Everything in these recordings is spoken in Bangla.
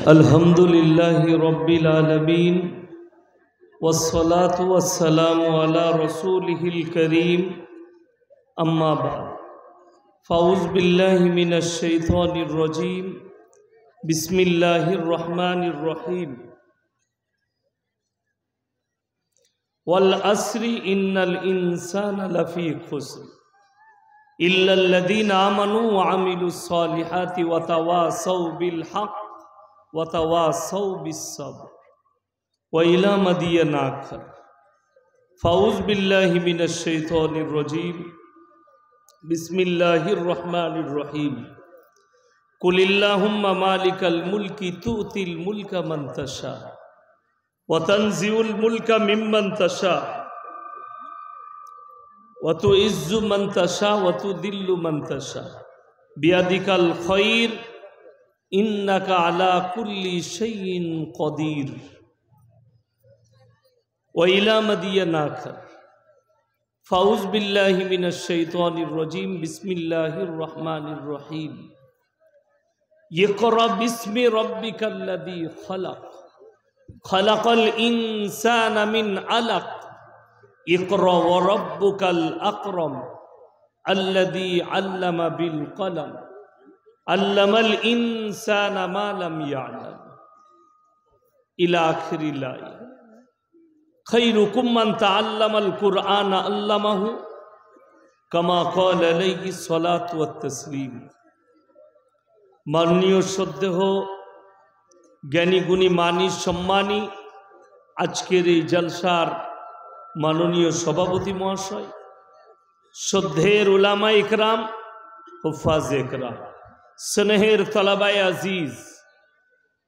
अल्हम्दुलिल्लाहि रब्बिल आलमीन वस्सलातु वस्सलामु अला रसूलिहिल करीम अम्मा बाद फ़ाऊज़ु बिल्लाहि मिनश शैतानिर रजीम बिस्मिल्लाहिर रहमानिर रहीम वल अस्रि इन्नल इंसाना लफ़ी खुस्र इल्लल्लज़ीना आमनू व अमिलुस सालिहाति व तवासौ बिल हक़ व तवासौ बिस्सब्र व इला मदियन आखर। फ़ाऊज़ु बिल्लाहि मिनश शैतानिर रजीम बिस्मिल्लाहिर रहमानिर रहीम कुलिल्लाहुम्मा मालिकल मुल्की तु'तिल मुल्का मन तशा व तंज़िउल मुल्का मिम्मन तशा व तुइज़्ज़ु मन तशा व तुदिल्लु मन तशा बियदिकल खैर इन्नका अला कुल्ली शैइन क़दीर व इला मदियन आखर। फ़ाऊज़ु बिल्लाहि मिनश शैतानिर रजीम बिस्मिल्लाहिर रहमानिर रहीम इक़रा बिस्मि रब्बिकल्लज़ी खलक़ खलक़ल इंसाना मिन अलक़ इक़रा व रब्बुकल अकरम अल्लज़ी अल्लम बिल क़लम अल्लमल इंसाना मा लम यअलम इला आखिरिल आया। खैरुकुम मन तअल्लमल कुरआन अल्लमहु कमा क़ाल अलैहि सलातु व तस्लीम। माननीय श्रद्धेय ज्ञानी गुणी मानी सम्मानी आजकेर এই জলসার माननीय सभापति महाशय श्रद्धेर उलामा इकराम हुफ्फाज इकराम स्नेहेर तलाबाए आजीज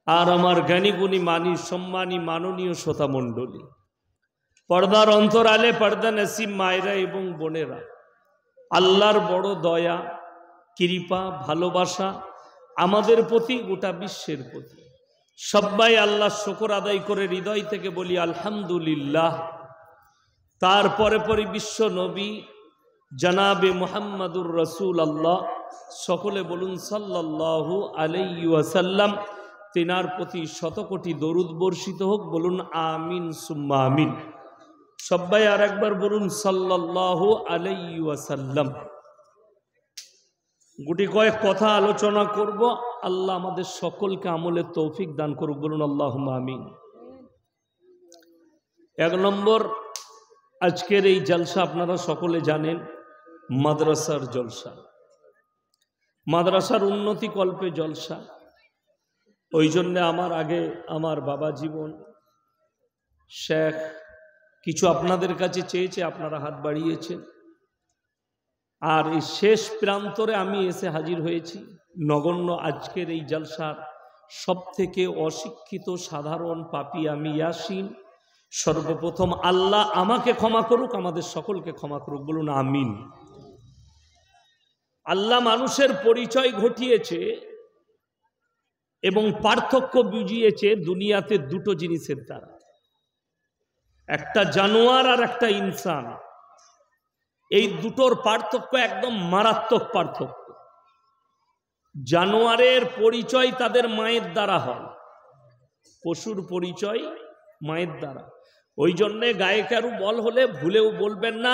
और आमार ज्ञानी गुणी मानी सम्मानी माननीय श्रोता मंडली पर्दार अंतराले पर्दा नसीब मायरा एवं बोनेरा आल्लाहर बड़ो दया कृपा भालोबासा आमादेर प्रति गोटा विश्वेर प्रति सबाई आल्लाह शुक्र आदाय करे हृदय थेके बोली आलহামদুলিল্লাহ। तार परे परे विश्व नबी जनाबे मुहम्मदुर रसूल अल्लाह सकले बोलुन सल्लल्लाहु आलैहि ओयासाल्लाम तिनार प्रति शत कोटी दरुद बर्षित होक बोलुन आमीन सुम्मा आमीन। सबाई आर एकबार बोलुन सल्लल्लाहु आलैहि ओयासाल्लाम। गुटी कयेक कथा आलोचना करब आल्लाह आमादेर सकलके आमलेर तौफिक दान करुक बोलुन आल्लाहुम्मा आमीन। एक नम्बर आजकेर এই जलसा আপনারা সকলে জানেন মাদ্রাসার জলসা মাদ্রাসার উন্নতি কল্পে জলসা। ওই জন্য আমার আগে আমার বাবা জীবন শেখ কিছু আপনাদের কাছে চেয়েছে আপনারা হাত বাড়িয়েছেন আর এই শেষ প্রান্তরে আমি এসে হাজির হয়েছি নগণ্য আজকের এই জলসার সবথেকে অশিক্ষিত সাধারণ পাপী আমি ইয়াসিন। सर्वप्रथम आल्ला आमाके क्षमा करुक आमादेर सकलके क्षमा करुक बोलुन आमीन। आल्ला मानुषेर परिचय घटिয়েছে এবং পার্থক্য বুঝিয়েছে দুনিয়াতে দুটো জিনিসের দ্বারা একটা জানোয়ার আর একটা ইনসান। এই দুটোর পার্থক্য একদম মারাত্মক পার্থক্য। জানোয়ারের পরিচয় তাদের মায়ের দ্বারা হয়, পশুর পরিচয় মায়ের দ্বারা। ওই জন্যে গায়ে কারু বল হলে ভুলেও বলবেন না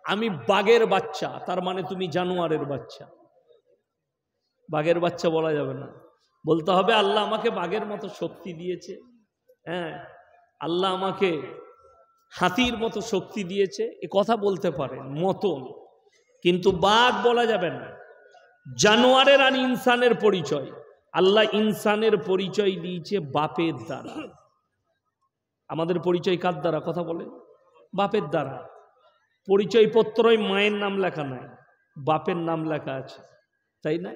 আমি বাঘের বাচ্চা, তার মানে তুমি জানোয়ারের বাচ্চা। বাঘের বাচ্চা বলা যাবে না, বলতে হবে আল্লাহ আমাকে বাঘের মতো শক্তি দিয়েছে, হ্যাঁ আল্লাহ আমাকে হাতির মতো শক্তি দিয়েছে, এ কথা বলতে পারেন মতন, কিন্তু বাঘ বলা যাবে না। জানোয়ারের আর ইনসানের পরিচয় আল্লাহ ইনসানের পরিচয় দিয়েছে বাপের দ্বারা। আমাদের পরিচয় কার দ্বারা কথা বলেন? বাপের দ্বারা। পরিচয় পত্রই মায়ের নাম লেখা নাই, বাপের নাম লেখা আছে, তাই না?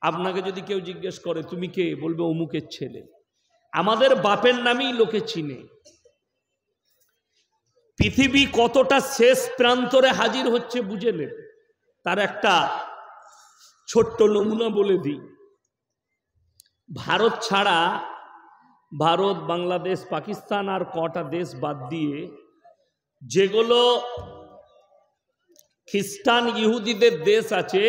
আপনাকে যদি কেউ জিজ্ঞেস করে তুমি কে, বলবে অমুকের ছেলে। আমাদের বাপের নামেই লোকে চিনে। পৃথিবী কতটা শেষ প্রান্তরে হাজির হচ্ছে বুঝে নেন। তার একটা ছোট্ট নমুনা বলে দিই। ভারত ছাড়া ভারত বাংলাদেশ পাকিস্তান আর কটা দেশ বাদ দিয়ে যেগুলো খ্রিস্টান ইহুদিদের দেশ আছে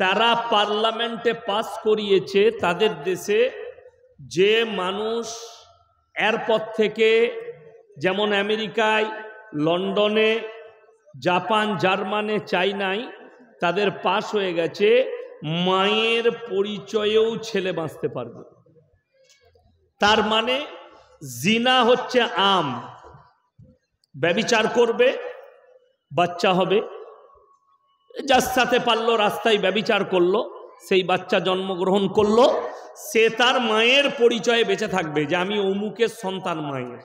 তারা পার্লামেন্টে পাস করিয়েছে তাদের দেশে যে মানুষ এয়ারপোর্ট থেকে, যেমন আমেরিকায়, লন্ডনে, জাপান, জার্মানে, চাইনায় তাদের পাস হয়ে গেছে, মায়ের পরিচয়েও ছেলে বাঁচতে পারবে। তার মানে জিনা হচ্ছে আম, ব্যভিচার করবে, বাচ্চা হবে, যার সাথে পারলো রাস্তায় ব্যভিচার করলো, সেই বাচ্চা জন্মগ্রহণ করলো, সে তার মায়ের পরিচয়ে বেঁচে থাকবে যে আমি অমুকের সন্তান মায়ের।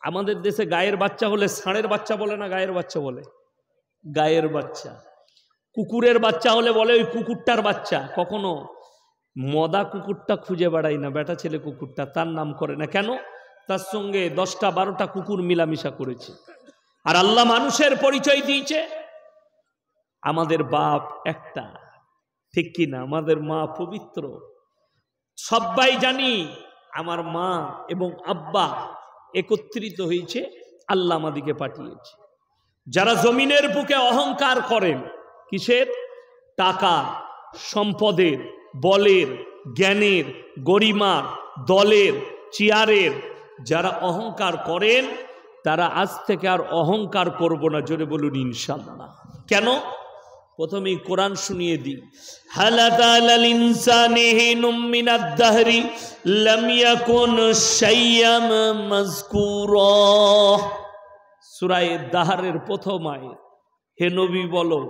আমাদের দেশে গায়ের বাচ্চা হলে ষাঁড়ের বাচ্চা বলে না, গায়ের বাচ্চা বলে, গায়ের বাচ্চা। কুকুরের বাচ্চা হলে বলে ওই কুকুরটার বাচ্চা। কখনো মদা কুকুরটা খুঁজে বেড়াই না, বেটা ছেলে কুকুরটা, তার নাম করে না। কেন? তার সঙ্গে 10টা 12টা কুকুর মিলামিশা করেছে। আর আল্লাহ মানুষের পরিচয় দিয়েছে, আমাদের বাপ একটা, ঠিক কি না? আমাদের মা পবিত্র। সবাই জানি আমার মা এবং আব্বা একত্রিত হয়েছে, আল্লাহ আমাদিকে পাঠিয়েছে। যারা জমিনের বুকে অহংকার করেন, কিসের? টাকা, সম্পদের, বলের, জ্ঞানের, গরিমার, দলের, চেয়ারের, যারা অহংকার করেন তারা আজ থেকে আর অহংকার করব না। জোরে বলুন ইনশাআল্লাহ। কেন? প্রথমেই কোরআন শুনিয়ে দিই। হালাতাল ইনসানি হিনুম মিনাদ দাহরি লাম ইয়াকুন শাইয়াম মাযকুরা। সূরা দাহরের প্রথম আয়াত। হে নবী বলো,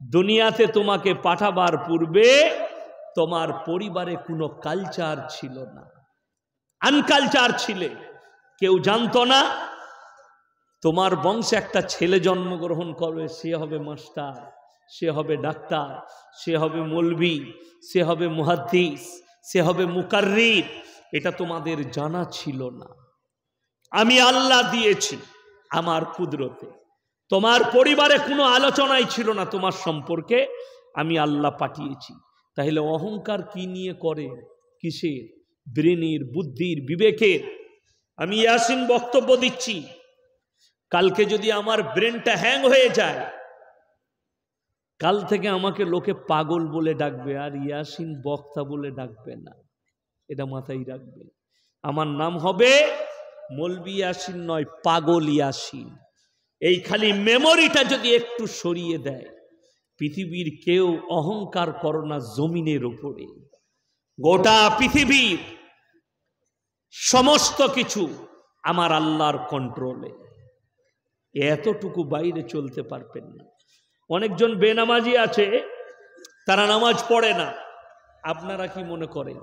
দুনিয়াতে তোমাকে পাঠাবার পূর্বে তোমার পরিবারে কোনো কালচার ছিল না, আনকালচার ছিলে, কেউ জানতো না। তোমার বংশে একটা ছেলে জন্মগ্রহণ করবে, সে হবে মাস্টার, সে হবে ডাক্তার, সে হবে মৌলভী, সে হবে মুহাদ্দিস, সে হবে মুকাররির। এটা তোমাদের জানা ছিল না। আমি আল্লাহ দিয়েছি আমার কুদরতে। তোমার পরিবারে কোনো আলোচনাই ছিল না তোমার সম্পর্কে, আমি আল্লাহ পাঠিয়েছি। তাহলে অহংকার কি নিয়ে করে? কিসের? ব্রেনের, বুদ্ধির, বিবেকের। আমি ইয়াসিন বক্তব্য দিচ্ছি, কালকে যদি আমার ব্রেনটা হ্যাং হয়ে যায়, কাল থেকে আমাকে লোকে পাগল বলে ডাকবে, আর ইয়াসিন বক্তা বলে ডাকবে না। এটা মাথায় রাখবে। আমার নাম হবে মৌলভী ইয়াসিন নয়, পাগল ইয়াসিন। এই খালি মেমোরিটা যদি একটু সরিয়ে দেয়, পৃথিবীর কেউ অহংকার করো না জমিনের উপরে। গোটা পৃথিবীর সমস্ত কিছু আমার আল্লাহর কন্ট্রোলে। এতটুকু বাইরে চলতে পারবেন না। অনেকজন বেনামাজি আছে, তারা নামাজ পড়ে না। আপনারা কি মনে করেন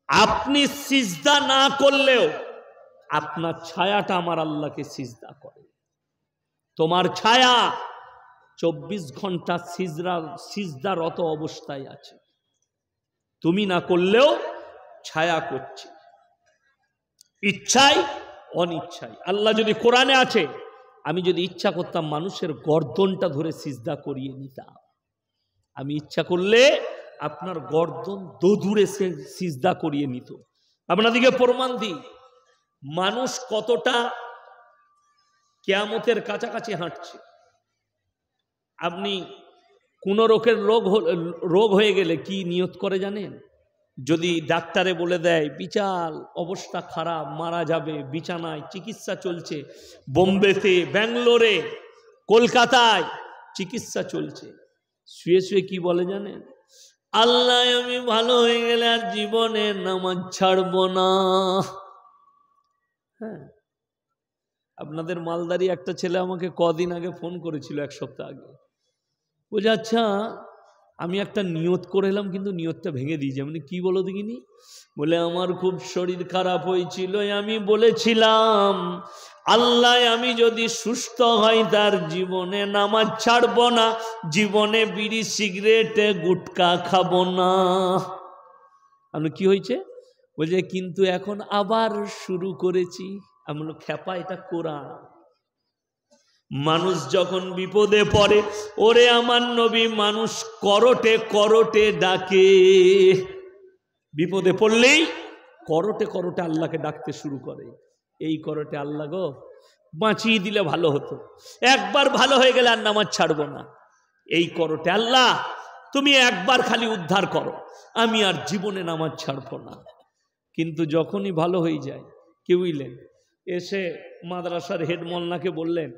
আপনি সিজদা না করলেও আপনার ছায়াটা আমার আল্লাহকে সিজদা করে? তোমার ছায়া 24 ঘন্টা সিজদারত অবস্থায় আছে, তুমি না করলেও ছায়া করছে, ইচ্ছায় অনিচ্ছায়। আল্লাহ যদি কোরআনে আছে, আমি যদি ইচ্ছা করতাম মানুষের গর্দনটা ধরে সিজদা করিয়ে নিতাম। আমি ইচ্ছা করলে আপনার গর্দন দূরে সিজদা করিয়ে নিত। আপনাদেরকে প্রমাণ দিই, মানুষ কতটা কিয়ামতের কাছাকাছি হাঁটছে। আপনি কোন রোগ হয়ে গেলে কি নিয়ত করে জানেন? যদি ডাক্তারে বলে দেয় বিশাল অবস্থা খারাপ, মারা যাবে, বিছানায় চিকিৎসা চলছে, বোম্বেতে, ব্যাঙ্গালোরে, কলকাতায় চিকিৎসা চলছে, শুয়ে শুয়ে কি বলে জানেন? আল্লাহ, আমি ভালো হয়ে গেলে আর জীবনে নামাজ ছাড়ব না। হ্যাঁ, আপনাদের মালদারি একটা ছেলে আমাকে কদিন আগে ফোন করেছিল, 1 সপ্তাহ আগে। বলছে, আচ্ছা আমি একটা নিয়ত করে এলাম, কিন্তু নিয়তটা ভেঙে দিয়েছি। আমি কি বলো দেখিনি? বলে, আমার খুব শরীর খারাপ হয়েছিল, আমি বলেছিলাম আল্লাহ আমি যদি সুস্থ হই তার জীবনে নামাজ ছাড়বো না, জীবনে বিড়ি সিগারেট গুটকা খাবো না। আমি কি হয়েছে? বলছে, কিন্তু এখন আবার শুরু করেছি। আমি বললাম, খ্যাপা, এটা কোরআন। মানুষ যখন বিপদে পড়ে, ওরে আমার নবী, মানুষ করটে করটে ডাকে। বিপদে পড়লেই করটে করটে আল্লাহকে ডাকতে শুরু করে। এই করটে, আল্লাহ গো বাঁচিয়ে দিলে ভালো হতো, একবার ভালো হয়ে গেলে আর নামাজ ছাড়বো না। এই করোটে, আল্লাহ তুমি একবার খালি উদ্ধার করো, আমি আর জীবনে নামাজ ছাড়বো না। কিন্তু যখনই ভালো হয়ে যায়, কি বুঝলেন, এসে মাদ্রাসার হেড মোল্লাকে বললেন,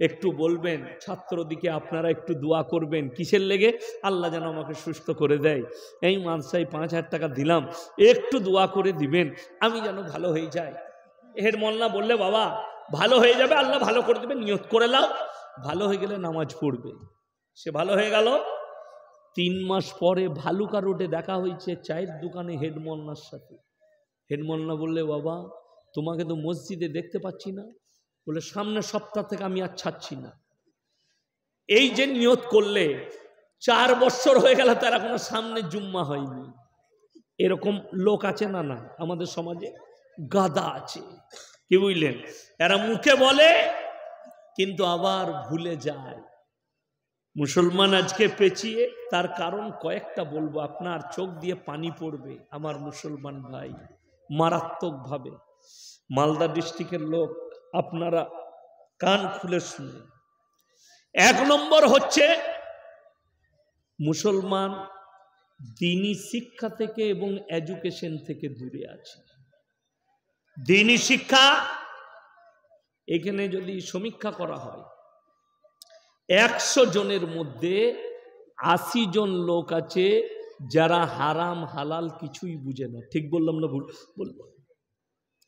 একটু বলবেন ছাত্রদিকে আপনারা একটু দোয়া করবেন। কিসের লেগে? আল্লাহ যেন আমাকে সুস্থ করে দেয়। এই মাদ্রাসায় 5,000 টাকা দিলাম, একটু দোয়া করে দিবেন, আমি যেন ভালো হয়ে যাই। হেড মোল্লা বললে, বাবা ভালো হয়ে যাবে, আল্লাহ ভালো করে দেবে, নিয়ত করে নাও, ভালো হয়ে গেলে নামাজ পড়বে। সে ভালো হয়ে গেল। 3 মাস পরে ভালুকা রোডে দেখা হয়েছে চায়ের দোকানে হেড মোল্লার সাথে। হেড মোল্লা বললে, বাবা তোমাকে তো মসজিদে দেখতে পাচ্ছি না। বলে, সামনের সপ্তাহ থেকে আমি আর ছাড়ছি না। এই যে নিয়ত করলে 4 বছর হয়ে গেল, তার এখনো সামনে জুম্মা হয়নি। এরকম লোক আছে না? না, আমাদের সমাজে গাদা আছে, কি বুঝলেন? এরা মুখে বলে কিন্তু আবার ভুলে যায়। মুসলমান আজকে পেঁচিয়ে, তার কারণ কয়েকটা বলবো, আপনার চোখ দিয়ে পানি পড়বে আমার মুসলমান ভাই, মারাত্মকভাবে। মালদা ডিস্ট্রিক্টের লোক, আপনারা কান খুলে শুনে। 1 নম্বর হচ্ছে মুসলমান দ্বীনি শিক্ষা থেকে এবং এডুকেশন থেকে দূরে আছে। দ্বীনি শিক্ষা, এখানে যদি সমীক্ষা করা হয় 100 জনের মধ্যে 80 জন লোক আছে যারা হারাম হালাল কিছুই বুঝে না। ঠিক বললাম না ভুল বলবো?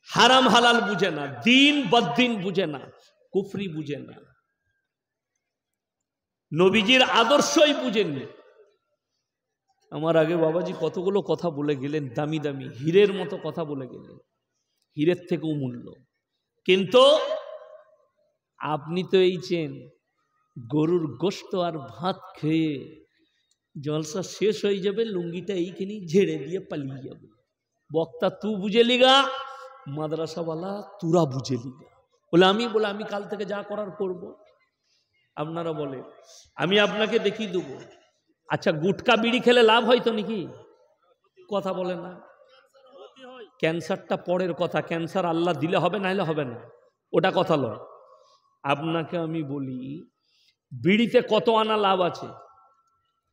হারাম হালাল বুঝে না, দিন বদ্দিন বুঝে না, কুফরি বুঝে না, নবীজির আদর্শই বুঝেননি। আমার আগে বাবাজি কতগুলো কথা বলে গেলেন, দামি দামি হীরের মতো কথা বলে গেলেন, হীরের থেকেও মূল্য। কিন্তু আপনি তো এইছেন গরুর গোশত আর ভাত খেয়ে জলসা শেষ হয়ে যাবে, লুঙ্গিটা এইখানেই ঝেড়ে দিয়ে পালিয়ে যাবে। বক্তা তু বুঝে লিগা, মাদ্রাসাওয়ালা তুরা বুঝে লিগা। বলে আমি কাল থেকে যা করার করব। আপনারা বলে আমি আপনাকে দেখিয়ে দেবো। আচ্ছা, গুটকা বিড়ি খেলে লাভ হয় তো নাকি? কথা বলে না। ক্যান্সারটা পরের কথা, ক্যান্সার আল্লাহ দিলে হবে, না হলে হবে না, ওটা কথা লয়। আপনাকে আমি বলি, বিড়িতে কত আনা লাভ আছে?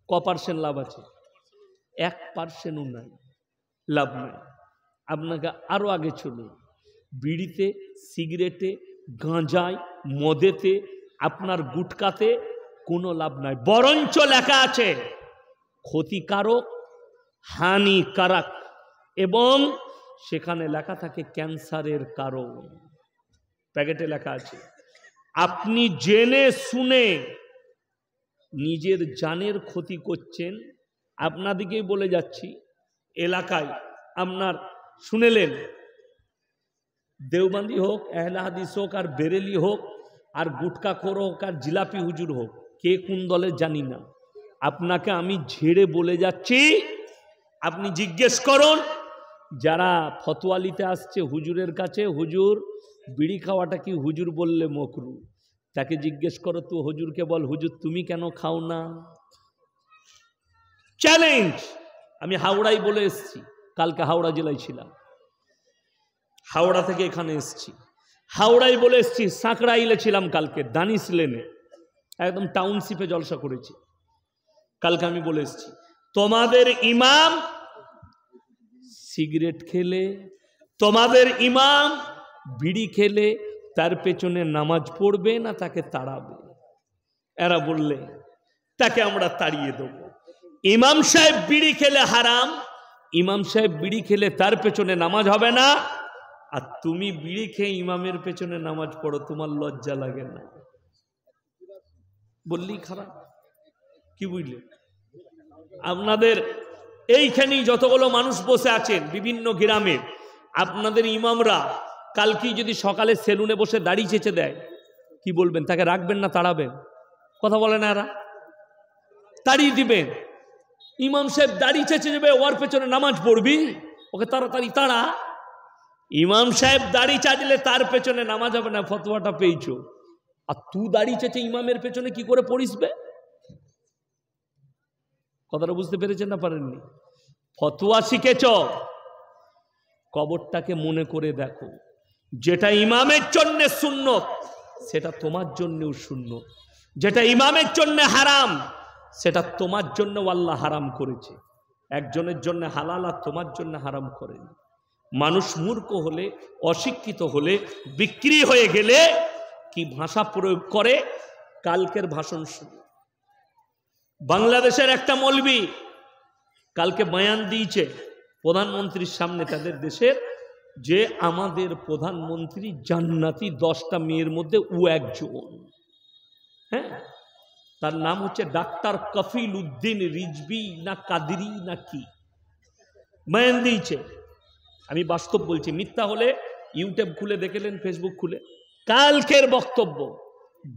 ক% লাভ আছে? 1%ও নাই, লাভ নাই। আপনাকে আরো আগে চলুন, বিড়িতে, সিগারেটে, গাঁজায়, মদেতে, আপনার গুটকাতে কোনো লাভ নাই। বরঞ্চ লেখা আছে ক্ষতিকারক, হানিকারক, এবং সেখানে লেখা থাকে ক্যান্সারের কারণ। প্যাকেটে লেখা আছে। আপনি জেনে শুনে নিজের জানের ক্ষতি করছেন। আপনাদিকেই বলে যাচ্ছি, এলাকায় আপনার শুনেলেন, দেওবন্দি হোক, আহলে হাদিস হোক, আর বেরেলি হোক, আর গুটকাখোর হোক, আর জিলাপি হুজুর হোক, কে কোন দলে জানি না, আপনাকে আমি ঝেড়ে বলে যাচ্ছি, আপনি জিজ্ঞেস করুন যারা ফতোয়া নিতে আসছে হুজুরের কাছে, হুজুর বিড়ি খাওয়াটা কি হুজুর বললে মকরু, তাকে জিজ্ঞেস করো তো হুজুরকে বল, হুজুর তুমি কেন খাও না? চ্যালেঞ্জ। আমি হাওড়ায় বলে এসছি, কালকে হাওড়া জেলায় ছিলাম, হাওড়া থেকে এখানে এসছি, হাওড়ায় বলে এসছি, সাঁকড়াইলে ছিলাম কালকে, দানিশ লেনে, একদম টাউনশিপে জলসা করেছি। কালকে আমি বলে এসছি, তোমাদের ইমাম সিগারেট খেলে, তোমাদের ইমাম বিড়ি খেলে তার পেছনে নামাজ পড়বে না তাকে তাড়াবে? এরা বললে তাকে আমরা তাড়িয়ে দেব। ইমাম সাহেব বিড়ি খেলে হারাম, ইমাম সাহেব বিড়ি খেলে তার পেছনে নামাজ হবে না, আর তুমি বিড়ি খেয়ে ইমামের পেছনে নামাজ পড়ো, তোমার লজ্জা লাগে না? বললেই খারাপ, কি বুঝলে? আপনাদের এইখানেই যতগুলো মানুষ বসে আছেন বিভিন্ন গ্রামে, আপনাদের ইমামরা কালকে যদি সকালে সেলুনে বসে দাড়ি চেঁচে দেয়, কি বলবেন? তাকে রাখবেন না তাড়াবেন? কথা বলে না এরা? তাড়িয়ে দিবেন। ইমাম সাহেব দাড়ি চেঁচে যাবে, ওর পেছনে নামাজ পড়বি, ওকে তাড়াতাড়ি তাড়া। ইমাম সাহেব দাড়ি চাচলে তার পেছনে নামাজ হবে না, ফতোয়াটা পেয়েছো, আর তুই দাড়ি চেঁচে ইমামের পেছনে কি করে পড়িসবে? কথাটা বুঝতে পেরেছেন না পারেননি? ফতোয়া শিখেছ, কবরটাকে মনে করে দেখো, যেটা ইমামের জন্য সুন্নত সেটা তোমার জন্যও সুন্নত, যেটা ইমামের জন্য হারাম সেটা তোমার জন্য আল্লাহ হারাম করেছে, একজনের জন্য হালাল আর তোমার জন্য হারাম করেনি। মানুষ মূর্খ হলে, অশিক্ষিত হলে, বিক্রি হয়ে গেলে কি ভাষা প্রয়োগ করে, কালকের ভাষণ শুনে। বাংলাদেশের একটা মৌলবি কালকে বয়ান দিয়েছে প্রধানমন্ত্রীর সামনে তাদের দেশের, যে আমাদের প্রধানমন্ত্রী জান্নাতি 10টা মেয়ের মধ্যে ও একজন। হ্যাঁ, তার নাম হচ্ছে ডাক্তার কফিল উদ্দিন রিজভী না কাদরি না কি, বয়ান দিয়েছে। আমি বাস্তব বলছি, মিথ্যা হলে ইউটিউব খুলে দেখলেন, ফেসবুক খুলে, কালকের বক্তব্য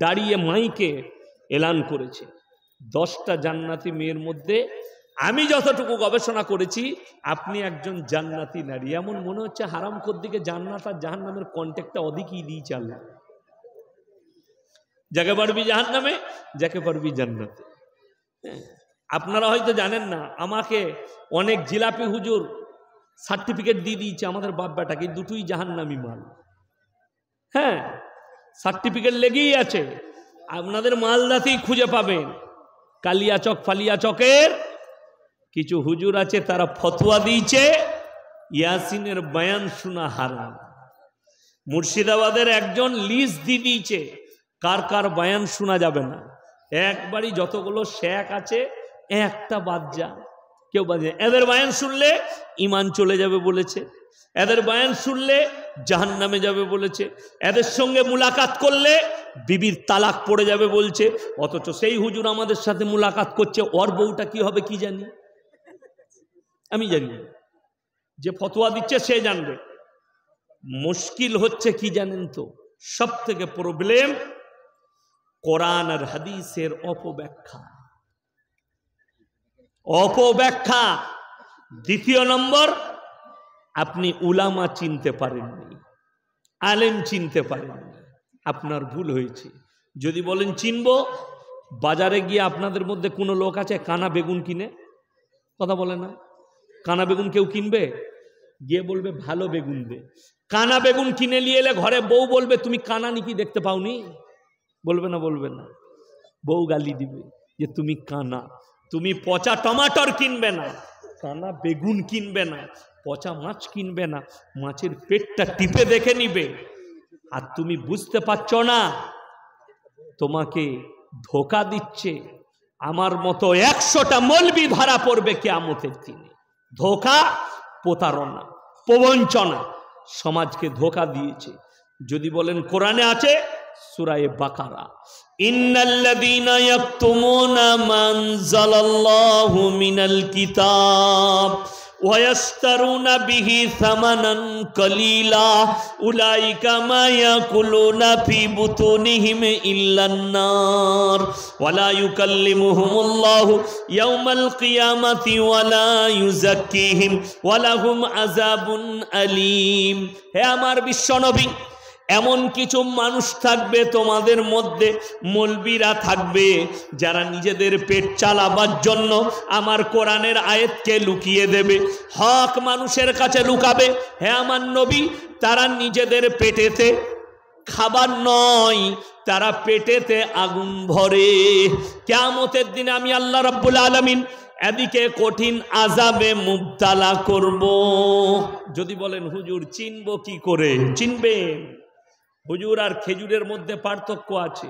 দাঁড়িয়ে মাইকে এলান করেছে 10টা জান্নাতি মেয়ের মধ্যে আমি যতটুকু গবেষণা করেছি আপনি একজন জান্নাতি নারী। এমন মনে হচ্ছে হারামখোর দিকে জান্নাত আর জাহান্নামের কন্টেক্টটা অধিকই দিয়ে চালনা, যাকে পারবি জাহান্নামে, যাকে পারবি জান্নাতে। আপনারা হয়তো জানেন না, আমাকে অনেক জিলাপি হুজুর সার্টিফিকেট দিয়ে দিয়েছে আমাদের বাপ বেটাকে, দুটোই জাহান্নামী মাল। হ্যাঁ, সার্টিফিকেট লেগেই আছে, আপনাদের মালদাতেই খুঁজে পাবেন। কালিয়াচক ফালিয়াচকের কিছু হুজুর আছে, তারা ফতোয়া দিয়েছে ইয়াসিনের বয়ান শোনা হারাম। মুর্শিদাবাদের একজন লিস্ট দিয়ে দিয়েছে কার কার বয়ান শোনা যাবে না। একবারই যতগুলো শেখ আছে একটা বাদ যা, কেউ বাদ যায়। এদের বয়ান শুনলে ইমান চলে যাবে বলেছে, এদের বয়ান শুনলে জাহান্নামে যাবে বলেছে, এদের সঙ্গে মুলাকাত করলে বিবির তালাক পড়ে যাবে বলছে। অথচ সেই হুজুর আমাদের সাথে মুলাকাত করছে, ওর বউটা কি হবে কি জানি, আমি জানি, যে ফতোয়া দিচ্ছে সে জানবে। মুশকিল হচ্ছে কি জানেন তো, সব থেকে প্রবলেম কোরআন আর হাদিসের অপব্যাখ্যা। অপব্যাখ্যা। দ্বিতীয় নম্বর, আপনি উলামা চিনতে পারেননি, আলেম চিনতে পারেননি, আপনার ভুল হয়েছে। যদি বলেন চিনব, বাজারে গিয়ে আপনাদের মধ্যে কোনো লোক আছে কানা বেগুন কিনে? কথা বলে না। কানা বেগুন কেউ কিনবে? গিয়ে বলবে ভালো বেগুন দে। কানা বেগুন কিনে নিয়ে এলে ঘরে বউ বলবে তুমি কানা নাকি দেখতে পাওনি? বলবে না? বলবে না। বউ গালি দিবে যে তুমি কানা। তুমি পচা টমাটর কিনবে না, কানা বেগুন কিনবে না, পচা মাছ কিনবে না, মাছের পেটটা টিপে দেখে নিবে। আর তুমি বুঝতে পারছো না তোমাকে ধোকা দিচ্ছে। আমার মতো 100টা মৌলবি ধরা পড়বে কিয়ামতের দিনে। ধোকা, প্রতারণা, প্রবঞ্চনা, সমাজকে ধোকা দিয়েছে। যদি বলেন কোরআনে আছে, সূরা বাকারা, ইন্নাল্লাযীনা ইয়াকতুমুনা মা আনজালাল্লাহু মিনাল কিতাব ওয়া ইয়াশতারুনা বিহি সামানান কালীলা উলাইকা মা ইয়াকুলুনা ফি বুতুনিহিম ইল্লান নার ওয়া লা ইউকাল্লিমুহুমুল্লাহু ইয়াওমাল কিয়ামাতি ওয়া লা ইউযাক্কিহিম ওয়া লাহুম আযাবুন আলীম। হে আমার বিশ্বনবী, এমন কিছু মানুষ থাকবে তোমাদের মধ্যে, মৌলবীরা থাকবে, যারা নিজেদের পেট চালাবার জন্য আমার কোরআনের আয়াতকে লুকিয়ে দেবে, হক মানুষের কাছে লুকাবে। হে আমার নবী, তারা নিজেদের পেটেতে খাবার নয়, তারা পেটেতে আগুন ভরে। কিয়ামতের দিনে আমি আল্লাহ রাব্বুল আলামিন এদিকে কঠিন আযাবে মুবতালা করব। যদি বলেন হুজুর চিনব কি করে? চিনবেন, হুজুর আর খেজুরের মধ্যে পার্থক্য আছে।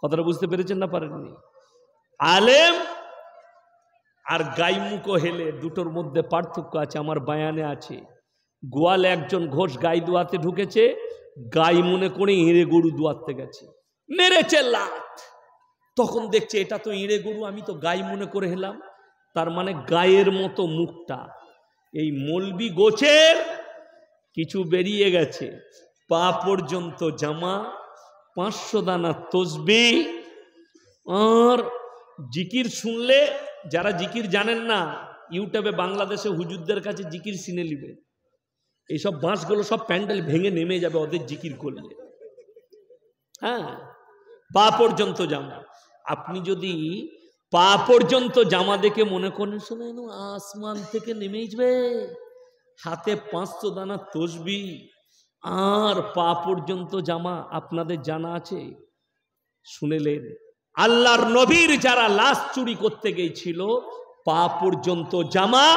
কথাটা বুঝতে পেরেছেন না পারেননি? আলেম আর গাইমুখো হেলে দুটোর মধ্যে পার্থক্য আছে, আমার বায়ানে আছে। গোয়ালে একজন ঘোষ গাই দোয়াতে ঢুকেছে, গাই মনে করে ইঁড়ে গরু দোয়াতে গেছে, মেরেছে লাত। তখন দেখছে এটা তো ইঁড়ে গরু, আমি তো গাই মনে করে হেলাম। তার মানে গায়ের মতো মুখটা। এই মলবি গোছের কিছু বেরিয়ে গেছে, পা পর্যন্ত জামা, 500 দানা তসবিহ। আর জিকির শুনলে, যারা জিকির জানেন না, ইউটিউবে বাংলাদেশে হুজুরদের কাছে জিকির শুনে নিবে। এইসব বাঁশগুলো সব প্যান্ডেল ভেঙে নেমে যাবে ওদের জিকির করলে। হ্যাঁ, পা পর্যন্ত জামা। আপনি যদি পা পর্যন্ত জামা দেখে মনে করেন শোনেন আসমান থেকে নেমে যাবে, হাতে 500 দানা তসবিহ আর পা পর্যন্ত জামা, আপনাদের জানা আছে? শুনেলেন আল্লাহর নবীর যারা লাশ চুরি করতে গিয়েছিল পা পর্যন্ত জামা,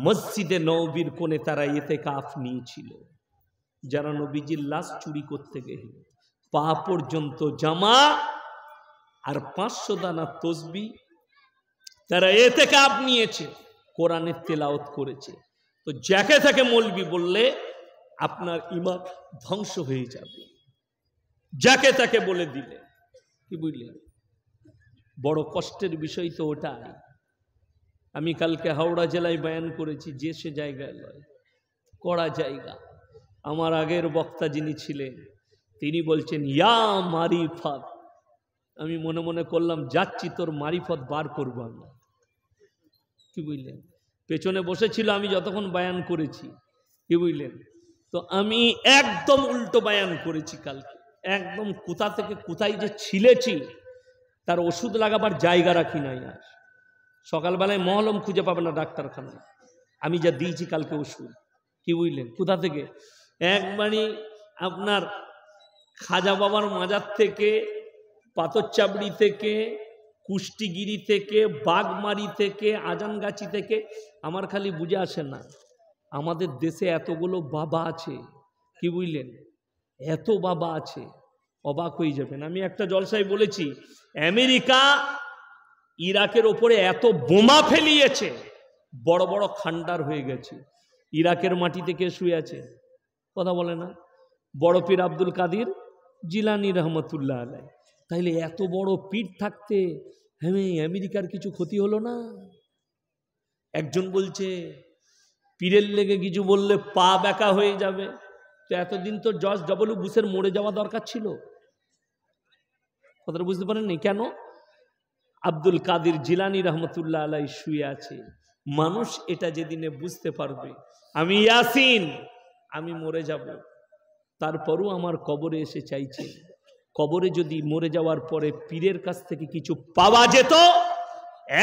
মসজিদে নববীর কোণে তারা ইতিকাফ নিয়েছিল। যারা নবীজির লাশ চুরি করতে গেল পা পর্যন্ত জামা আর 500 দানা তসবিহ, তারা ইতিকাফ নিয়েছে, কোরআনের তেলাওয়াত করেছে। তো যাকে তাকে মৌলবি বললে আপনার ঈমান ধ্বংস হয়ে যাবে, যাকে তাকে বলে দিলে। কি বুঝলেন? বড় কষ্টের বিষয় তো ওটাই। আমি কালকে হাওড়া জেলায় বয়ান করেছি, যে সে জায়গায় নয়, কড়া জায়গা। আমার আগের বক্তা যিনি ছিলেন তিনি বলছেন ইয়া মারিফত। আমি মনে মনে করলাম যাচ্ছি তোর মারিফত বার করবো আমি। কি বুঝলেন? পেছনে বসেছিল আমি যতক্ষণ বয়ান করেছি। কি বুঝলেন? তো আমি একদম উল্টো বয়ান করেছি কালকে, একদম কোথা থেকে কোথায় যে ছিলেছি তার ওষুধ লাগাবার জায়গা রাখি নাই। আর সকালবেলায় মহলম খুঁজে পাবে না ডাক্তারখানায়, আমি যা দিয়েছি কালকে ওষুধ। কি বুঝলেন? কোথা থেকে? একবারই আপনার খাজা বাবার মাজার থেকে, পাথরচাবড়ি থেকে, কুষ্টিগিরি থেকে, বাগমারি থেকে, আজানগাছি থেকে। আমার খালি বুঝে আসে না আমাদের দেশে এতগুলো বাবা আছে। কি বুঝলেন? এত বাবা আছে, অবাক হয়ে যাবেন। আমি একটা জলসায় বলেছি আমেরিকা ইরাকের ওপরে এত বোমা ফেলিয়েছে, বড় বড় খান্ডার হয়ে গেছে। ইরাকের মাটিতে কে শুয়ে আছে? কথা বলে না? বড় পীর আব্দুল কাদির জিলানী রহমতুল্লাহ আলাই। তাইলে এত বড় পীর থাকতে আমেরিকার কিছু ক্ষতি হলো না? একজন বলছে পীরের লেগে কিছু বললে পা বেঁকা হয়ে যাবে। তো এতদিন তো জর্জ ডব্লিউ বুশের মরে যাওয়া দরকার ছিল। কথাটা বুঝতে পারেননি? কেন? আব্দুল কাদির জিলানী রহমতুল্লাহ আলাই শুয়ে আছে। মানুষ এটা যেদিনে বুঝতে পারবে আমি ইয়াসিন, আমি মরে যাব, তারপরও আমার কবরে এসে চাইছে। কবরে যদি মরে যাওয়ার পরে পীরের কাছ থেকে কিছু পাওয়া যেত,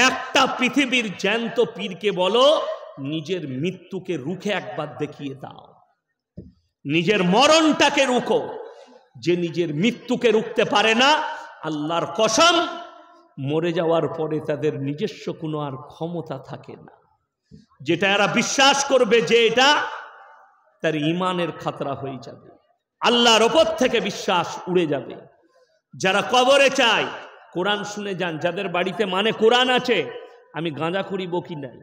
একটা পৃথিবীর জ্যান্ত পীরকে বলো নিজের মৃত্যুকে রুখে একবার দেখিয়ে দাও, নিজের মরণটাকে রুখো। যে নিজের মৃত্যুকে রুখতে পারে না, আল্লাহর কসম মরে যাওয়ার পরে তাদের নিজস্ব কোনো আর ক্ষমতা থাকে না। যেটা এরা বিশ্বাস করবে যে এটা তার ঈমানের খাতরা হয়ে যাবে, আল্লাহর ওপর থেকে বিশ্বাস উড়ে যাবে। যারা কবরে চায় কোরআন শুনে যান, যাদের বাড়িতে মানে কোরআন আছে। আমি গাঁজাখুরি বকি নাই,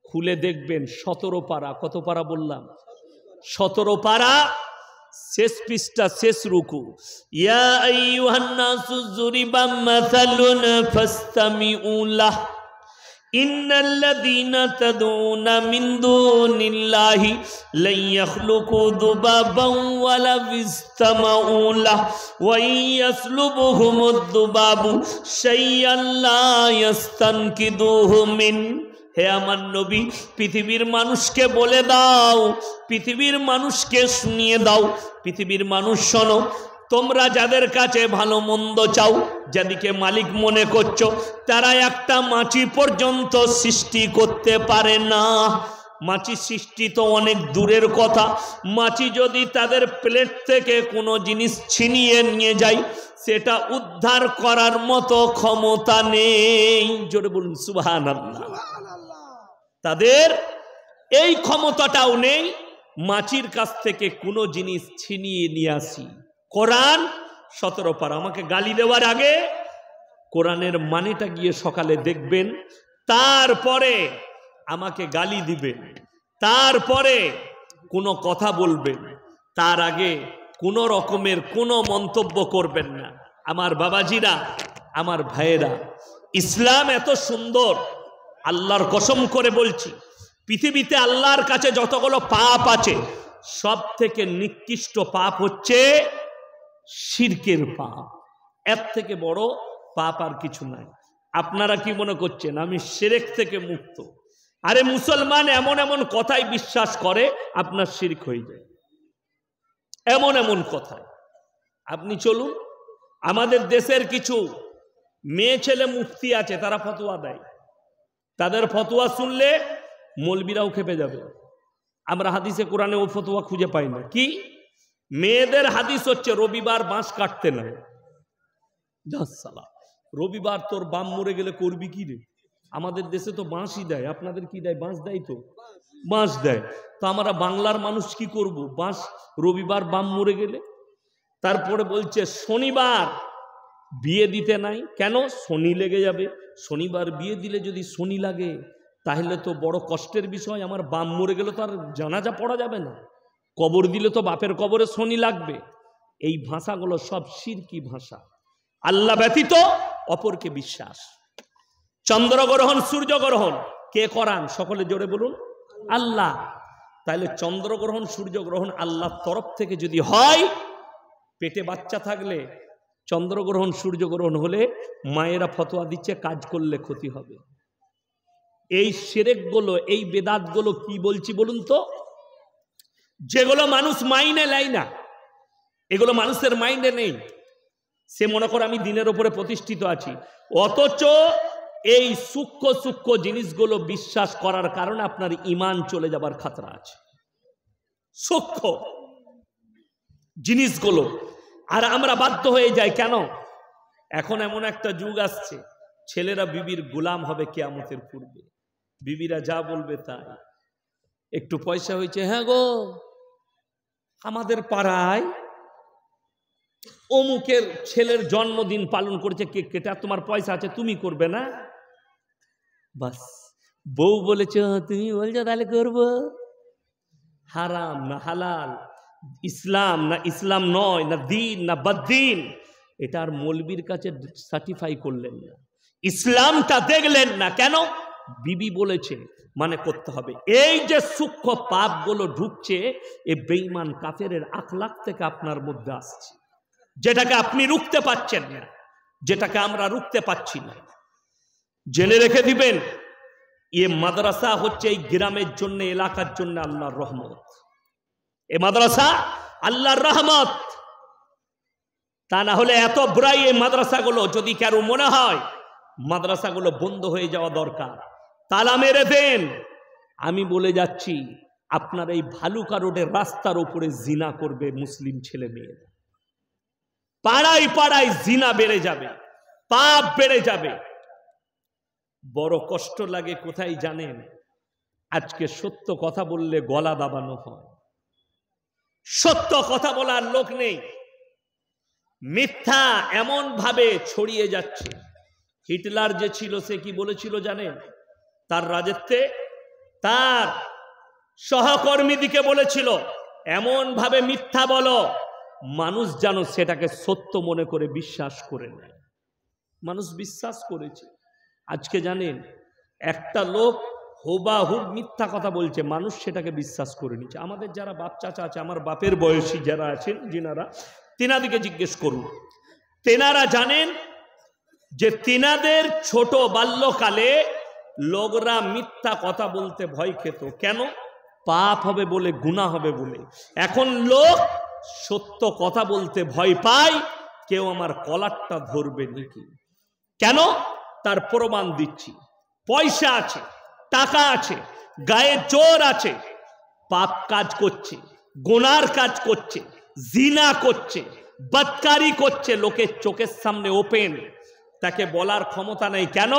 খুলে দেখবেন 17 পারা। কত পারা বললাম? 17 পারা, শেষ পৃষ্ঠা, শেষ রুকু। ইয়া আইয়ুহান নাসু যুরিবা মাসালুন ফাসতামিউ লাহ ইন্নাল্লাযীনা তাদউনা মিন দুনিল্লাহি লা ইয়াখলুকু যুবাবান ওয়ালা ইসতামাউ লাহ ওয়া ইয়াসলুবুহুমুদ যুবাবু শাইআন লা ইস্তানকিদুহু মিন। হে আমার নবী, পৃথিবীর মানুষকে বলে দাও, পৃথিবীর মানুষকে শুনিয়ে দাও, পৃথিবীর মানুষ শোনো, তোমরা যাদের কাছে ভালো মন্দ চাও, যাদেরকে মালিক মনে করছো, তারা একটা মাছি পর্যন্ত সৃষ্টি করতে পারে না। মাছি সৃষ্টি তো অনেক দূরের কথা। মাছি যদি তাদের প্লেট থেকে কোনো জিনিস ছিনিয়ে নিয়ে যায়, সেটা উদ্ধার করার মতো ক্ষমতা নেই। জোরে বলুন সুবহানাল্লাহ। তাদের এই ক্ষমতাটাও নেই মাছির কাছ থেকে কোনো জিনিস ছিনিয়ে নিয়ে আসি। কোরআন 17 পারা। আমাকে গালি দেওয়ার আগে কোরআনের মানেটা গিয়ে সকালে দেখবেন, তারপরে আমাকে গালি দিবেন, তারপরে কোনো কথা বলবেন, তার আগে কোনো রকমের কোনো মন্তব্য করবেন না। আমার বাবাজিরা, আমার ভাইয়েরা, ইসলাম এত সুন্দর, আল্লাহর কসম করে বলছি, পৃথিবীতে আল্লাহর কাছে যতগুলো পাপ আছে সব থেকে নিকৃষ্ট পাপ হচ্ছে শিরকের পাপ। এর থেকে বড় পাপ আর কিছু নাই। আপনারা কি মনে করছেন আমি শিরক থেকে মুক্ত? আরে মুসলমান এমন এমন কথাই বিশ্বাস করে আপনার শিরক হয়ে যায়, এমন এমন কথায়। আপনি চলুন, আমাদের দেশের কিছু মেয়ে ছেলে মুফতি আছে, তারা ফতোয়া দেয়। তাদের ফতোয়া শুনলে মৌলবীরাও খেপে যাবে। আমরা হাদিসে কোরআনে ও ফতোয়া খুঁজে পাই না। কি? মেয়েদের হাদিস হচ্ছে রবিবার বাঁশ কাটতে নাই। রবিবার তোর বাম মরে গেলে করবি কি রে? আমাদের দেশে তো বাঁশই দেয়, আপনাদের কি দেয়? বাঁশ দেয় তো, বাঁশ দেয়। তো আমরা বাংলার মানুষ কি করব? বাঁশ রবিবার বাম মরে গেলে। তারপরে বলছে শনিবার বিয়ে দিতে নাই, কেন? শনি লেগে যাবে। শনিবার বিয়ে দিলে যদি শনি লাগে তাহলে তো বড় কষ্টের বিষয়, আমার বাম মরে গেলে তো আর জানাজা পড়া যাবে না, কবর দিলে তো বাপের কবরে শনি লাগবে। এই ভাষাগুলো সব শিরকি ভাষা, আল্লাহ ব্যতীত অপরকে বিশ্বাস। চন্দ্রগ্রহণ সূর্যগ্রহণ কে করান? সকলে জোরে বলুন, আল্লাহ। তাহলে চন্দ্রগ্রহণ সূর্যগ্রহণ আল্লাহর তরফ থেকে যদি হয়, পেটে বাচ্চা থাকলে চন্দ্রগ্রহণ সূর্যগ্রহণ হলে মায়েরা ফতোয়া দিচ্ছে কাজ করলে ক্ষতি হবে। এই শিরকগুলো, এই বেদাতগুলো কি বলছি বলুন তো? যেগুলো মানুষ মাইনে নেয় না, এগুলো মানুষের মাইন্ডে নেই। সে মনে করে আমি দিনের উপরে প্রতিষ্ঠিত আছি, অথচ এই সূক্ষ্ম সূক্ষ্ম জিনিসগুলো বিশ্বাস করার কারণে আপনার ঈমান চলে যাবার খাতরা আছে। সূক্ষ্ম জিনিসগুলো আর আমরা বাধ্য হয়ে যাই কেন? এখন এমন একটা যুগ আসছে, ছেলেরা বিবির গোলাম হবে কিয়ামতের পূর্বে, বিবিরা যা বলবে তাই। একটু পয়সা হয়েছে, হ্যাঁ গো আমাদের পাড়ায় অমুকের ছেলের জন্মদিন পালন করছে, কেক কেটে, তোমার পয়সা আছে তুমি করবে না? বাস, বউ বলেছ তুমি বলছো তাহলে করবো। হারাম না হালাল, ইসলাম না ইসলাম নয়, না দিন না বদ্দিন, এটা আর মৌলবীর কাছে সার্টিফাই করলেন না, ইসলামটা দেখলেন না। কেন? বিবি বলেছে মানে করতে হবে। এই যে সূক্ষ্ম পাপগুলো ঢুকছে, এই বেঈমান কাফেরের আখলাক থেকে আপনার মধ্যে আসছে, যেটাকে আপনি রুখতে পারছেন না, যেটাকে আমরা রুখতে পারছি না। জেনে রেখে দিবেন, এ মাদ্রাসা হচ্ছে এই গ্রামের জন্য, এলাকার জন্য আল্লাহর রহমত। এ মাদ্রাসা আল্লাহর রহমত। তা না হলে এত বুড়াই এই মাদ্রাসাগুলো, যদি কারো মনে হয় মাদ্রাসাগুলো বন্ধ হয়ে যাওয়া দরকার, তালা মেরে দেন। আমি বলে যাচ্ছি, আপনার এই ভালুকা রোডের রাস্তার উপরে জিনা করবে মুসলিম ছেলে মেয়েরা, পাড়ায় পাড়ায় জিনা বেড়ে যাবে, পাপ বেড়ে যাবে। বড় কষ্ট লাগে কোথায় জানেন? আজকে সত্য কথা বললে গলা দাবানো হয়, সত্য কথা বলার লোক নেই, মিথ্যা এমন ভাবে ছড়িয়ে যাচ্ছে। হিটলার যে ছিল সে কি বলেছিল জানেন? তার রাজত্বে তার সহকর্মীদিকে বলেছিল এমন ভাবে মিথ্যা বলো মানুষ যেন সেটাকে সত্য মনে করে বিশ্বাস করে নেয়। মানুষ বিশ্বাস করেছে। আজকে জানেন একটা লোক হুবাহুব মিথ্যা কথা বলছে, মানুষ সেটাকে বিশ্বাস করে নিচ্ছে। আমাদের যারা বাপ চাচা আছে, আমার বাপের বয়সী যারা আছেন যিনারা, তেনাদিকে জিজ্ঞেস করুন, তেনারা জানেন যে তেনাদের ছোট বাল্যকালে লোকরা মিথ্যা কথা বলতে ভয় খেত। কেন? পাপ হবে বলে, গুনাহ হবে বলে। এখন লোক সত্য কথা বলতে ভয় পায়, কেউ আমার কলারটা ধরবে নাকি। কেন? তার প্রমাণ দিচ্ছি। পয়সা আছে, টাকা আছে, গায়ে জোর আছে, পাপ কাজ করছে, গুনার কাজ করছে, জিনা করছে, বদকারি করছে, লোকের চোখের সামনে ওপেন, তাকে বলার ক্ষমতা নেই। কেন?